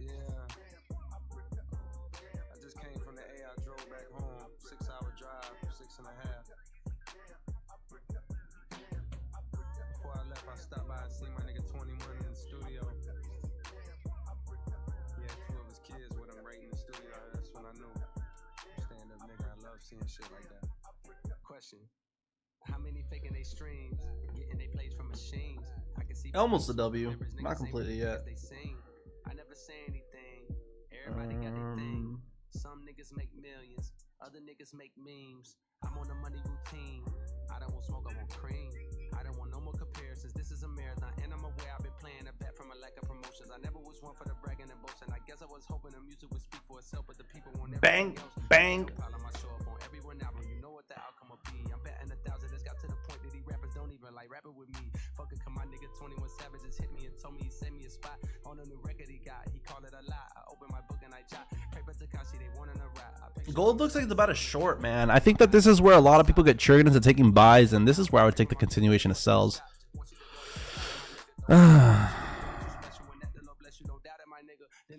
Yeah. I just came from the A. I drove back home. 6-hour drive, 6.5. Before I left, I stopped by and seen my nigga 21 in the studio. He had 2 of his kids with him right in the studio. That's when I knew. Stand up nigga, I love seeing shit like that. Question. How many faking they streams? Getting they plays from machines. I can see Almost a W. Not completely yet. they sing. I never say anything. Everybody got their thing. Some niggas make millions, other niggas make memes. I'm on a money routine. I don't want smoke, I want cream. I don't want no more comparisons. This is a marathon, and I'm aware I've been playing a bet from a lack of promotions. I never was one for the bragging and boasting. I guess I was hoping the music would speak for itself, but the people want Bang, bang. I show up on every one album. You know what the outcome will be. I'm betting 1,000. It's got to the point that these rappers don't even like rapping with me. Fucking come my nigga 21 Savage just hit me and told me he sent me a spot on a new record he got. He called it a lie. I opened my book and I jot. Paper Takashi, they wanting a rap. Gold looks like it's about a short, man. I think that this is where a lot of people get triggered into taking buys, and this is where I would take the continuation of sells.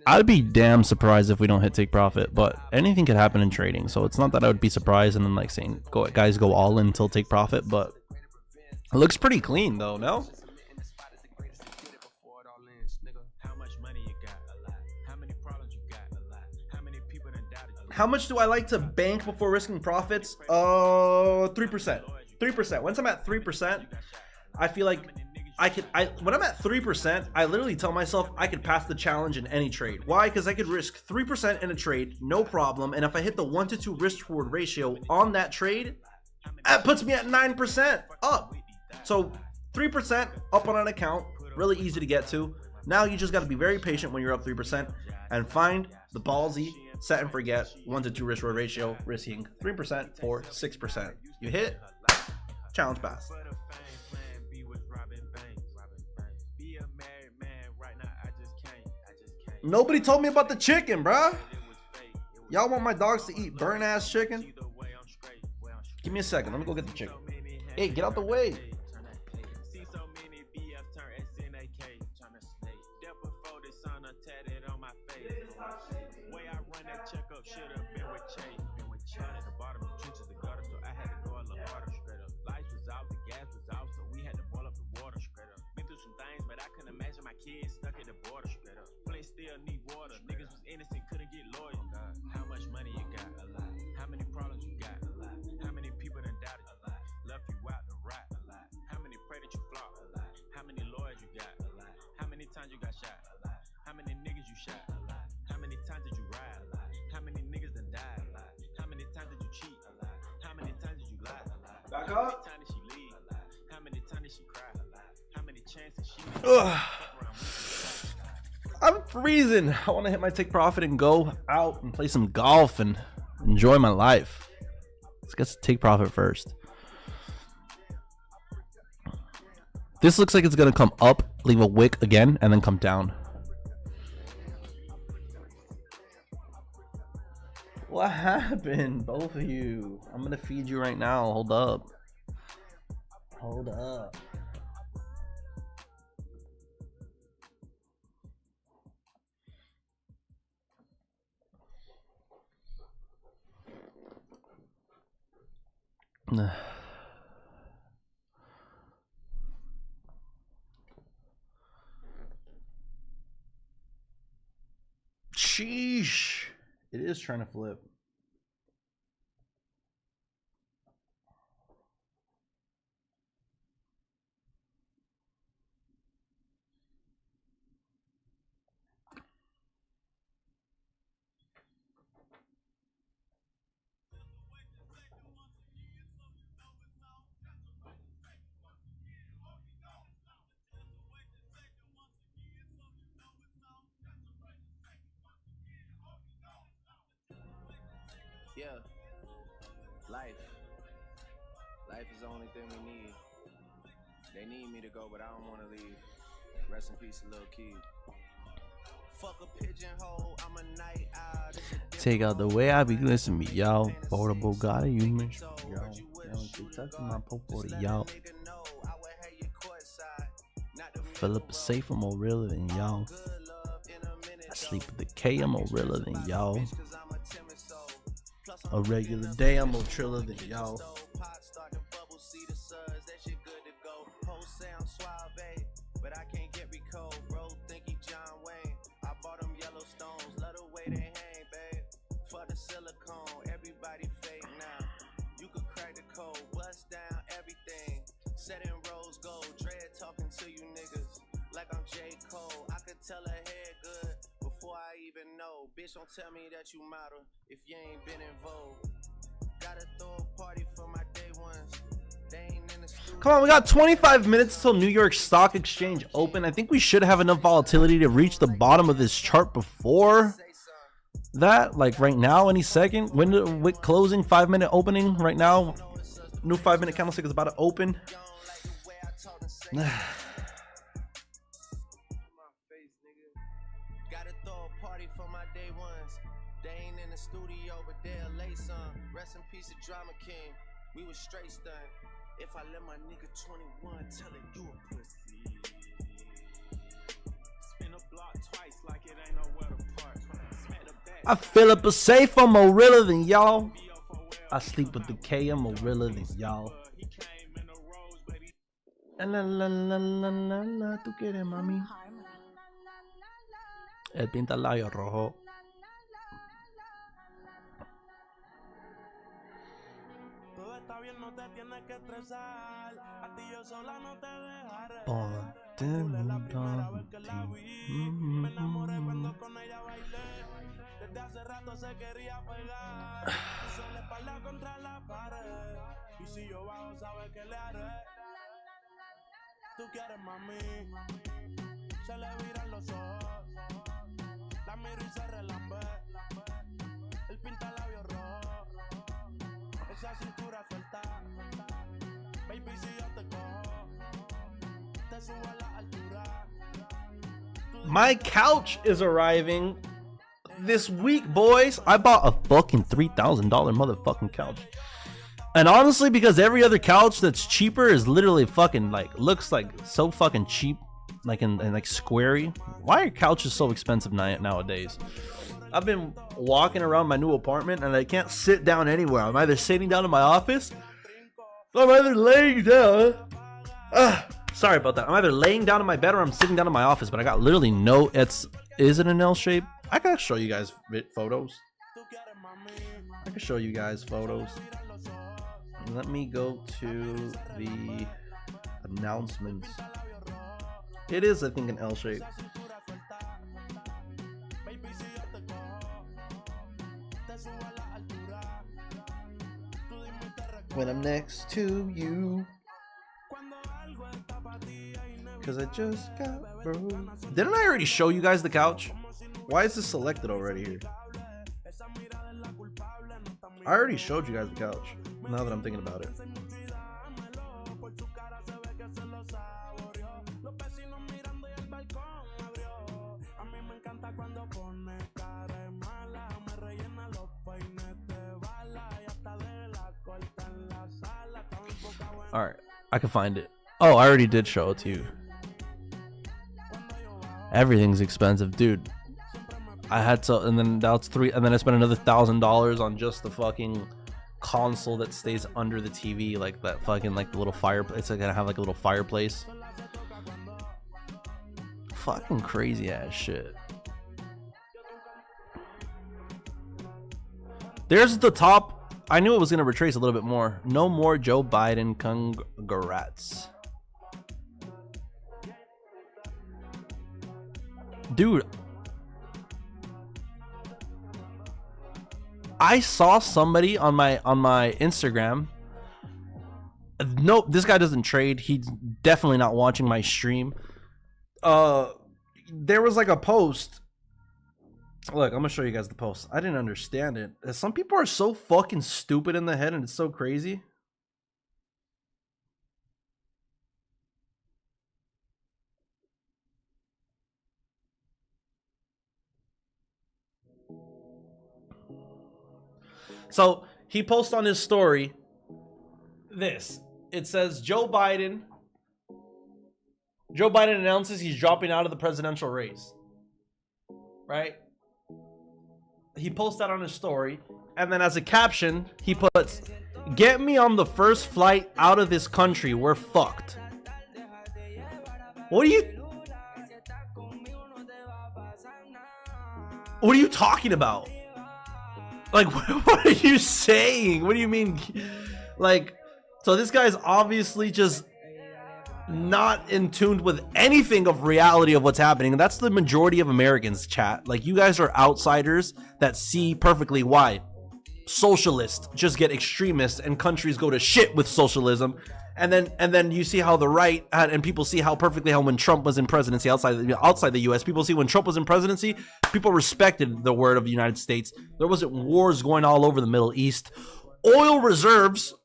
I'd be damn surprised if we don't hit take profit, but anything could happen in trading, so it's not that I would be surprised and then like saying guys go all in until take profit, but it looks pretty clean though, no? How much do I like to bank before risking profits? 3%. 3%. Once I'm at 3%, I feel like when I'm at 3%, I literally tell myself I could pass the challenge in any trade. Why? Because I could risk 3% in a trade, no problem. And if I hit the 1 to 2 risk reward ratio on that trade, that puts me at 9% up. So 3% up on an account, really easy to get to. Now you just got to be very patient when you're up 3% and find the ballsy set and forget 1 to 2 risk reward ratio, risking 3% or 6%. You hit, challenge pass. Nobody told me about the chicken, bruh. Y'all want my dogs to eat burnt ass chicken? Give me a second. Let me go get the chicken. Hey, get out the way. Kids stuck at the border straight up. Place still need water. Niggas was innocent, couldn't get lawyers. Oh God. How much money you got? A lot. How many problems you got? A lot. How many people done doubted? A lot. Left you out to rot? A lot. How many pray that you flop? A lot. How many lawyers you got? A lot. How many times you got shot? A lot. How many niggas you shot? A lot. How many times did you ride? A lot. How many niggas done died? A lot. How many times did you cheat? A lot. How many times did you lie? A lot. Back How up. many times did she leave? A lot. How many times did she cry? A lot. How many chances she I'm freezing. I want to hit my take profit and go out and play some golf and enjoy my life. Let's get to take profit first. This looks like it's going to come up, leave a wick again, and then come down. What happened, both of you? I'm going to feed you right now. Hold up. Hold up. Sheesh. It is trying to flip. Yeah. Life. Life is the only thing we need. They need me to go, but I don't want to leave. Rest in peace, little kid. Fuck a pigeonhole, I'm a night owl. Take out the way I be glistening me, y'all. Portable got you me. Y'all. My popo, y'all. Philip safe, I'm more realer than y'all. I sleep with the K, I'm more realer than y'all. A regular day, I'm more triller than y'all. But I can't get recalled, bro. Think he John Wayne. I bought them Yellowstones, love the way they hang, babe. For the silicone, everybody fake now. You could crack the code, bust down everything. Set in rose gold, dread talking to you niggas like I'm J. Cole. I could tell her head good before I even know. Bitch, don't tell me that you model if you ain't been in vogue. Gotta throw a party for my day ones. Come on, we got 25 minutes till New York Stock Exchange open. I think we should have enough volatility to reach the bottom of this chart before that, like right now, any second. Window with closing, 5-minute opening right now. New 5-minute candlestick is about to open. Gotta throw a party for my day ones. They ain't in the studio, but they'll lay some. Rest in peace of Drama King. We was straight stunned. If I let my nigga 21 tell it, you a pussy. Spin a block twice like it ain't nowhere to park. Smack the back. I fill up a safe, I'm more realer than y'all. I sleep with the K, I'm more realer than y'all. La la la la la la, tú quieres mami. El pinta labio rojo. Ponte Me enamoré cuando con ella bailé. Desde hace rato se quería pegar. Puso la espalda contra la pared. Y si yo bajo, sabes que le haré. Tú quieres mami. Se le viran los ojos. La miro y se relambe. El pinta labios rojo. Esa cintura suelta. Baby, si yo te cojo, te subo a la altura. My couch is arriving this week, boys. I bought a fucking $3,000 motherfucking couch. And honestly, because every other couch that's cheaper is literally fucking like, looks like so fucking cheap, like in like squarey. Why are couches so expensive nowadays? I've been walking around my new apartment and I can't sit down anywhere. I'm either sitting down in my office, or I'm either laying down. Sorry about that. I'm either laying down in my bed or I'm sitting down in my office, but I got literally no. Is it an L shape? I gotta show you guys photos. I can show you guys photos. Let me go to the announcements. It is, I think, an L shape. When I'm next to you, because I just got broke. Didn't I already show you guys the couch? Why is this selected already here? I already showed you guys the couch, now that I'm thinking about it. Alright, I can find it. Oh, I already did show it to you. Everything's expensive, dude. I had to, and then that's and then I spent another $1,000 on just the fucking console that stays under the TV, like that fucking, like the little fireplace. It's like gonna have like a little fireplace. Fucking crazy ass shit. There's the top. I knew it was gonna retrace a little bit more. No more Joe Biden. Congrats. Dude, I saw somebody on my Instagram. Nope, this guy doesn't trade. He's definitely not watching my stream. There was like a post. Look, I'm gonna show you guys the post. I didn't understand it. Some people are so fucking stupid in the head, and it's so crazy. So he posts on his story this. It says Joe Biden announces he's dropping out of the presidential race. Right? He posts that on his story, and then as a caption, he puts, "Get me on the first flight out of this country. We're fucked." What are you talking about? Like, what are you saying? What do you mean? Like, so this guy's obviously just not in tune with anything of reality of what's happening. And that's the majority of Americans, chat. Like, you guys are outsiders that see perfectly why socialists just get extremists and countries go to shit with socialism. And then you see how the right and people see how perfectly how when Trump was in presidency outside the US, people see when Trump was in presidency, people respected the word of the United States. There wasn't wars going all over the Middle East. Oil reserves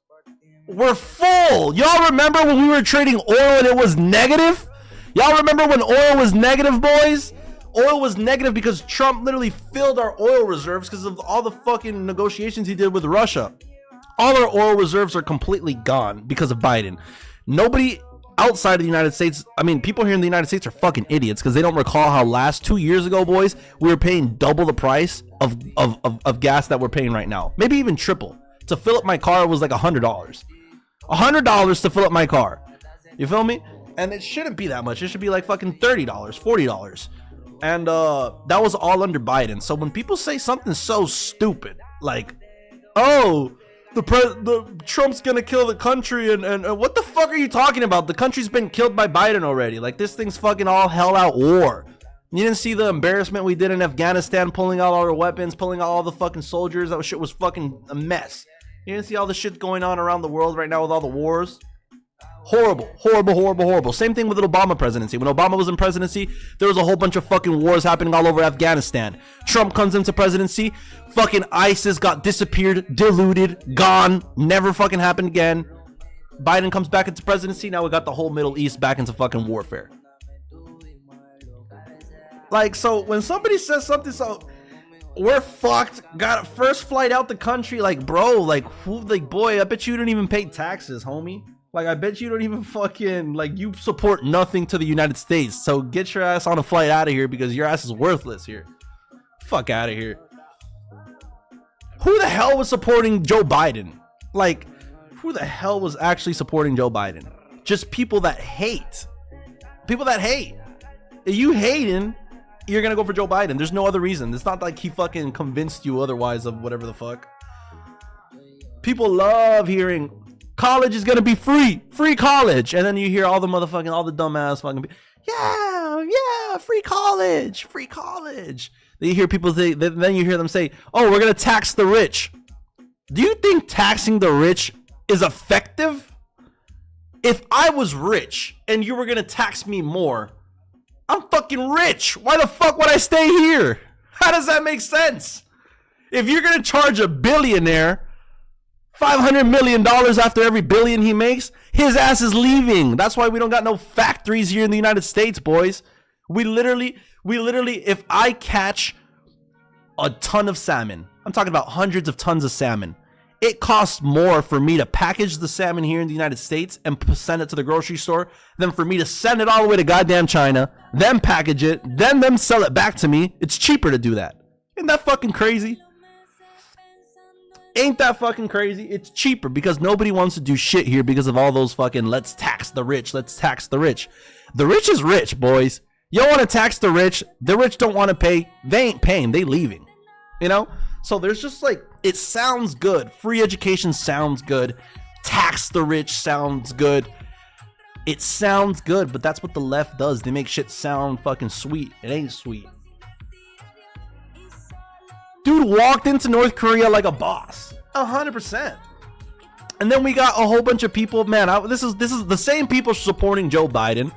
were full. Y'all remember when we were trading oil and it was negative? Y'all remember when oil was negative, boys? Oil was negative because Trump literally filled our oil reserves because of all the fucking negotiations he did with Russia. All our oil reserves are completely gone because of Biden. Nobody outside of the United States, I mean, people here in the United States are fucking idiots because they don't recall how last 2 years ago, boys, we were paying double the price of gas that we're paying right now. Maybe even triple. To fill up my car was like $100. $100 to fill up my car. You feel me? And it shouldn't be that much. It should be like fucking $30, $40. And that was all under Biden. So when people say something so stupid, like, oh, the Trump's gonna kill the country, and what the fuck are you talking about? The country's been killed by Biden already. Like, this thing's fucking all hell out war. You didn't see the embarrassment we did in Afghanistan, pulling out all our weapons, pulling out all the fucking soldiers. That shit was fucking a mess. You didn't see all the shit going on around the world right now with all the wars? Horrible, horrible, horrible, horrible. Same thing with the Obama presidency. When Obama was in presidency, there was a whole bunch of fucking wars happening all over Afghanistan. Trump comes into presidency, fucking ISIS got disappeared, diluted, gone, never fucking happened again. Biden comes back into presidency, now we got the whole Middle East back into fucking warfare. Like, so when somebody says something so, we're fucked, got a first flight out the country, like, bro, like, who, like, boy, I bet you don't even pay taxes, homie. Like, I bet you don't even fucking, like, you support nothing to the United States. So get your ass on a flight out of here because your ass is worthless here. Fuck out of here. Who the hell was supporting Joe Biden? Like, who the hell was actually supporting Joe Biden? Just people that hate. People that hate. If you hating, you're gonna go for Joe Biden. There's no other reason. It's not like he fucking convinced you otherwise of whatever the fuck. People love hearing college is gonna be free college, and then you hear all the dumbass fucking yeah, free college. Then you hear people say, then you hear them say, oh, we're gonna tax the rich. Do you think taxing the rich is effective? If I was rich and you were gonna tax me more, I'm fucking rich. Why the fuck would I stay here? How does that make sense? If you're gonna charge a billionaire $500 million after every billion he makes, his ass is leaving. That's why we don't got no factories here in the United States, boys. We literally, if I catch a ton of salmon, I'm talking about hundreds of tons of salmon, it costs more for me to package the salmon here in the United States and send it to the grocery store than for me to send it all the way to goddamn China, then package it, then them sell it back to me. It's cheaper to do that. Isn't that fucking crazy? Ain't that fucking crazy? It's cheaper because nobody wants to do shit here because of all those fucking let's tax the rich, let's tax the rich. The rich is rich, boys. You don't want to tax the rich don't want to pay, they ain't paying, they leaving. You know? So there's just like, it sounds good. Free education sounds good. Tax the rich sounds good. It sounds good, but that's what the left does. They make shit sound fucking sweet. It ain't sweet. Dude walked into North Korea like a boss. 100%. And then we got a whole bunch of people, man, this is the same people supporting Joe Biden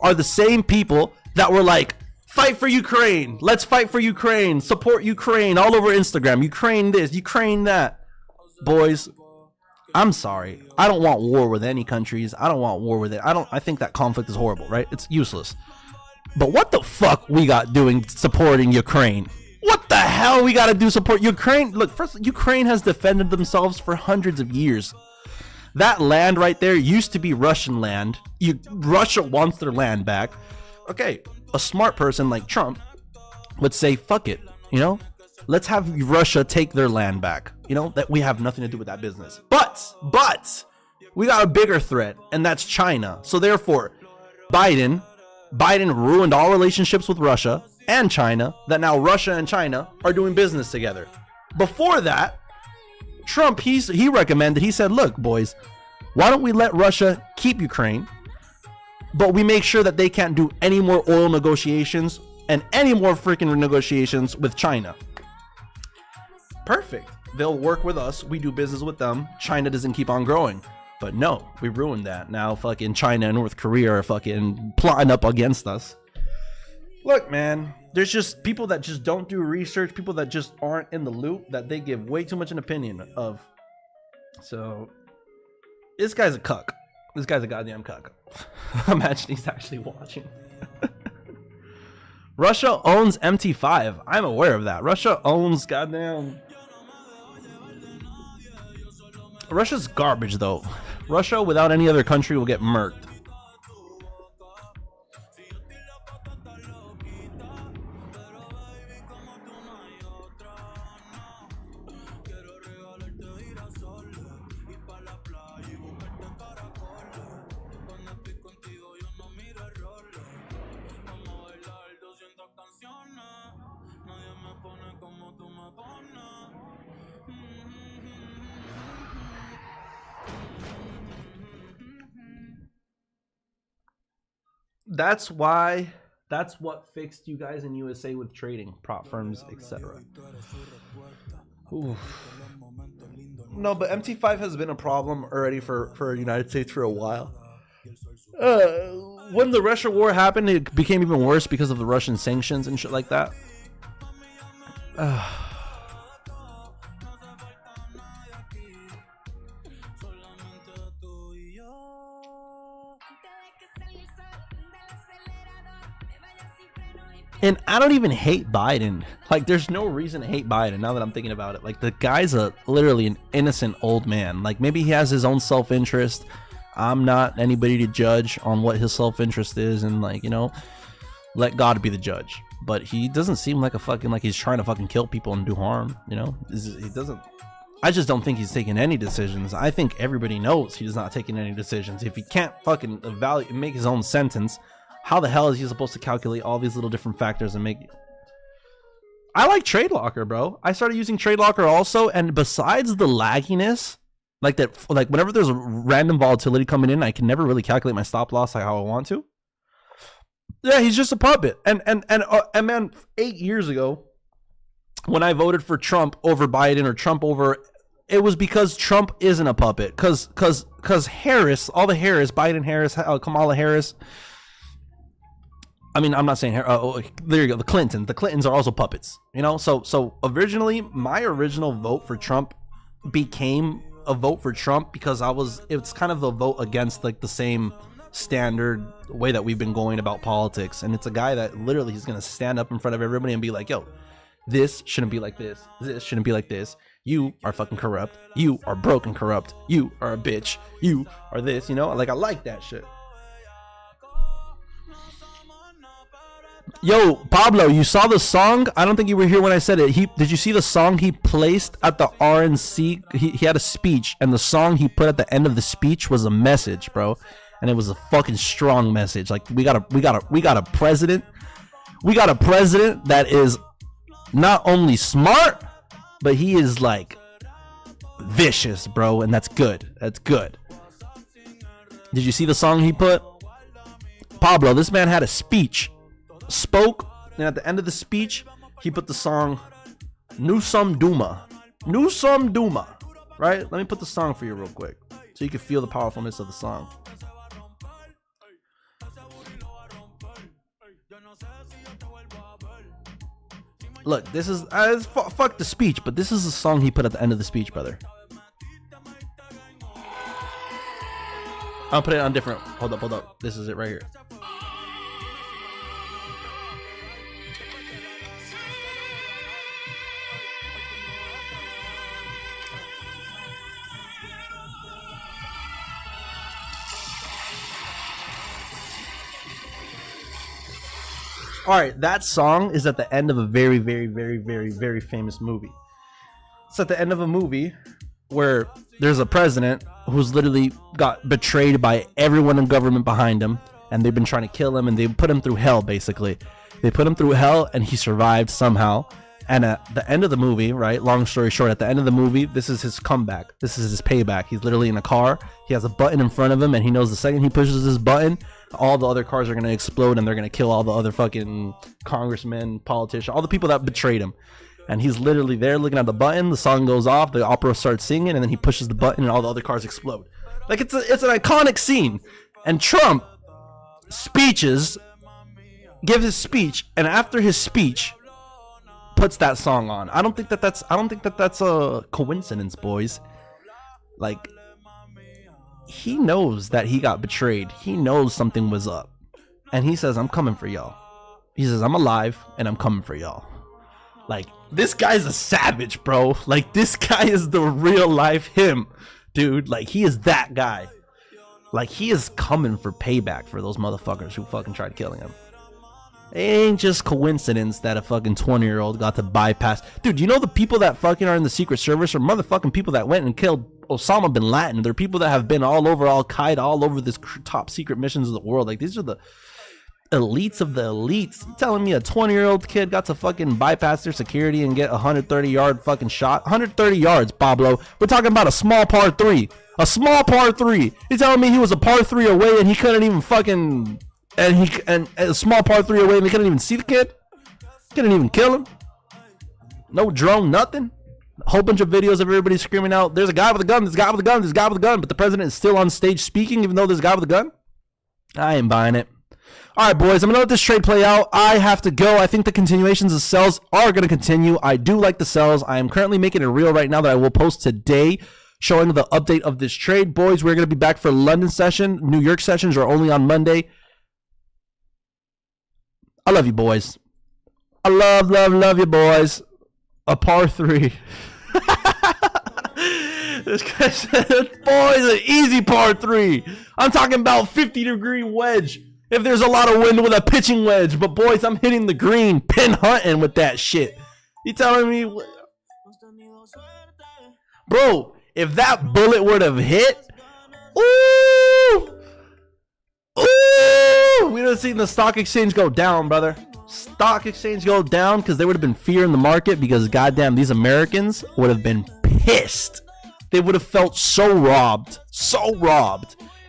are the same people that were like, fight for Ukraine. Let's fight for Ukraine. Support Ukraine all over Instagram. Ukraine this, Ukraine that. Boys, I'm sorry. I don't want war with any countries. I don't want war with it. I think that conflict is horrible, right? It's useless. But what the fuck we got doing supporting Ukraine? What the hell we gotta do support Ukraine? Look, first, Ukraine has defended themselves for hundreds of years. That land right there used to be Russian land. Russia wants their land back. Okay, a smart person like Trump would say, fuck it, you know? Let's have Russia take their land back. You know, that we have nothing to do with that business. But, we got a bigger threat, and that's China. So therefore, Biden ruined all relationships with Russia and China, that now Russia and China are doing business together. Before that, Trump, he recommended, he said, look, boys, why don't we let Russia keep Ukraine, but we make sure that they can't do any more oil negotiations and any more freaking negotiations with China. Perfect. They'll work with us. We do business with them. China doesn't keep on growing. But no, we ruined that. Now fucking China and North Korea are fucking plotting up against us. Look, man, there's just people that just don't do research, people that just aren't in the loop, that they give way too much an opinion of. So, this guy's a cuck. This guy's a goddamn cuck. Imagine he's actually watching. Russia owns MT5. I'm aware of that. Russia owns goddamn... Russia's garbage, though. Russia, without any other country, will get murked. That's what fixed you guys in USA with trading, prop firms, etc. No, but MT5 has been a problem already for the United States for a while. When the Russia war happened, it became even worse because of the Russian sanctions and shit like that. And I don't even hate Biden. Like, there's no reason to hate Biden now that I'm thinking about it. Like, the guy's literally an innocent old man. Like, maybe he has his own self-interest. I'm not anybody to judge on what his self-interest is, and, like, you know, let God be the judge. But he doesn't seem like he's trying to fucking kill people and do harm, you know? He doesn't. I just don't think he's taking any decisions. I think everybody knows he's not taking any decisions. If he can't fucking make his own sentence, how the hell is he supposed to calculate all these little different factors and make... I like TradeLocker, bro. I started using TradeLocker also, and besides the lagginess, like whenever there's a random volatility coming in, I can never really calculate my stop loss like how I want to. Yeah, he's just a puppet. And man, 8 years ago, when I voted for Trump over Biden or Trump over... It was because Trump isn't a puppet. Because Harris, all the Harris, Biden Harris, Kamala Harris... I mean, I'm not saying there you go. The Clintons are also puppets, you know. So originally, my original vote for Trump became a vote for Trump because it's kind of a vote against like the same standard way that we've been going about politics. And it's a guy that literally he's gonna stand up in front of everybody and be like, "Yo, this shouldn't be like this. This shouldn't be like this. You are fucking corrupt. You are broken corrupt. You are a bitch. You are this." You know, like I like that shit. Yo, Pablo, you saw the song? I don't think you were here when I said it. Did you see the song he placed at the RNC? He had a speech, and the song he put at the end of the speech was a message, bro. And it was a fucking strong message. Like we got a president. We got a president that is not only smart, but he is like vicious, bro, and that's good. That's good. Did you see the song he put? Pablo, this man had a speech. Spoke, and at the end of the speech he put the song Nusum Duma, right? Let me put the song for you real quick so you can feel the powerfulness of the song. Look, this is fuck the speech, but this is the song he put at the end of the speech, brother. I'll put it on different. Hold up, this is it right here. All right, that song is at the end of a very, very, very, very, very famous movie. It's at the end of a movie where there's a president who's literally got betrayed by everyone in government behind him, and they've been trying to kill him, and they put him through hell, basically. They put him through hell, and he survived somehow. And at the end of the movie, right, long story short, at the end of the movie, this is his comeback. This is his payback. He's literally in a car. He has a button in front of him, and he knows the second he pushes this button, all the other cars are going to explode, and they're going to kill all the other fucking congressmen, politicians, all the people that betrayed him. And he's literally there looking at the button. The song goes off. The opera starts singing, and then he pushes the button, and all the other cars explode. Like, it's an iconic scene. And Trump gives his speech, and after his speech, puts that song on. I don't think that that's a coincidence, boys. Like, he knows that he got betrayed. He knows something was up, and he says, "I'm coming for y'all." He says, "I'm alive, and I'm coming for y'all." Like, this guy's a savage, bro. Like, this guy is the real life him, dude. Like, he is that guy. Like, he is coming for payback for those motherfuckers who fucking tried killing him. It ain't just coincidence that a fucking 20-year-old got to bypass. Dude, you know the people that fucking are in the Secret Service are motherfucking people that went and killed Osama bin Laden. They're people that have been all over Al-Qaeda, all over this top secret missions of the world. Like, these are the elites of the elites. You telling me a 20-year-old kid got to fucking bypass their security and get a 130-yard fucking shot? 130 yards, Pablo. We're talking about a small par 3. A small par 3. You telling me he was a par 3 away and he couldn't even fucking... And a small par 3 away, and they couldn't even see the kid. Couldn't even kill him. No drone, nothing. A whole bunch of videos of everybody screaming out, "There's a guy with a gun, there's a guy with a gun, there's a guy with a gun," but the president is still on stage speaking, even though there's a guy with a gun. I ain't buying it. All right, boys, I'm gonna let this trade play out. I have to go. I think the continuations of sells are gonna continue. I do like the sells. I am currently making a reel right now that I will post today, showing the update of this trade. Boys, we're gonna be back for London session. New York sessions are only on Monday. I love you, boys. I love you, boys. A par 3. This guy said, boys, an easy par 3. I'm talking about 50-degree wedge. If there's a lot of wind with a pitching wedge. But, boys, I'm hitting the green, pin hunting with that shit. You telling me? Bro, if that bullet would have hit, ooh! Ooh, we would have seen the stock exchange go down, brother. Stock exchange go down because there would have been fear in the market because goddamn these Americans would have been pissed. They would have felt so robbed.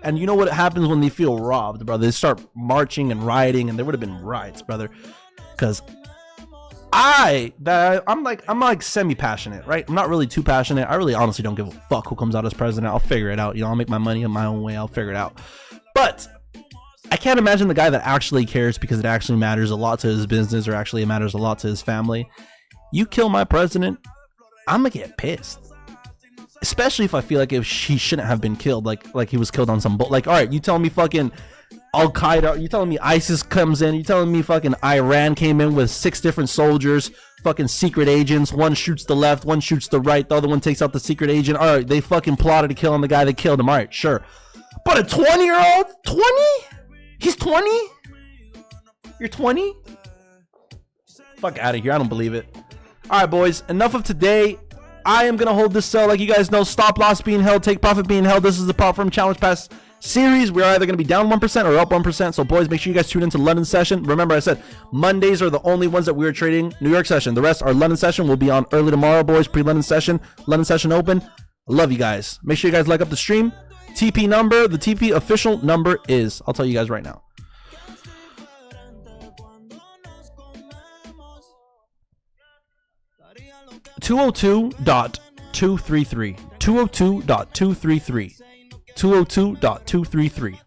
And you know what happens when they feel robbed, brother? They start marching and rioting, and there would have been riots, brother. Because I'm like semi-passionate, right? I'm not really too passionate. I really honestly don't give a fuck who comes out as president. I'll figure it out. You know, I'll make my money in my own way. I'll figure it out. But I can't imagine the guy that actually cares because it actually matters a lot to his business or actually it matters a lot to his family. You kill my president, I'm gonna get pissed. Especially if I feel like he shouldn't have been killed, like he was killed on some bull. Like, all right, you telling me fucking Al-Qaeda, you telling me ISIS comes in, you telling me fucking Iran came in with 6 different soldiers, fucking secret agents, one shoots the left, one shoots the right, the other one takes out the secret agent. All right, they fucking plotted to kill him, the guy that killed him. All right, sure. But a 20-year-old? 20? He's 20? You're 20? Fuck out of here. I don't believe it. All right, boys. Enough of today. I am going to hold this sell. Like you guys know, stop loss being held, take profit being held. This is the Prop Firm Challenge Pass series. We're either going to be down 1% or up 1%. So, boys, make sure you guys tune into London session. Remember, I said Mondays are the only ones that we're trading. New York session. The rest are London session. We'll be on early tomorrow, boys. Pre-London session. London session open. I love you guys. Make sure you guys like up the stream. TP number, the TP official number is, I'll tell you guys right now. $202.233. 202.233. 202.233.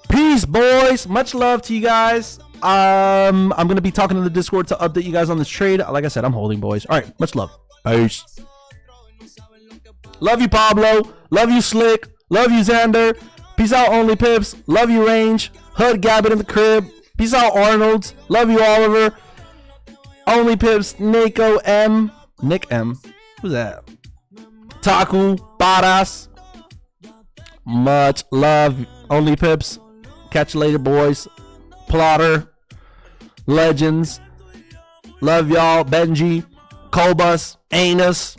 Peace, boys. Much love to you guys. I'm gonna be talking to the Discord to update you guys on this trade. Like I said, I'm holding, boys. All right, much love. Peace. Love you, Pablo. Love you, Slick. Love you, Xander. Peace out, Only Pips. Love you, Range. Hud Gabbett in the crib. Peace out, Arnold. Love you, Oliver. Only Pips. Nico M. Nick M. Who's that? Taku. Baras. Much love, Only Pips. Catch you later, boys. Plotter, Legends. Love y'all. Benji, Kobus, Anus.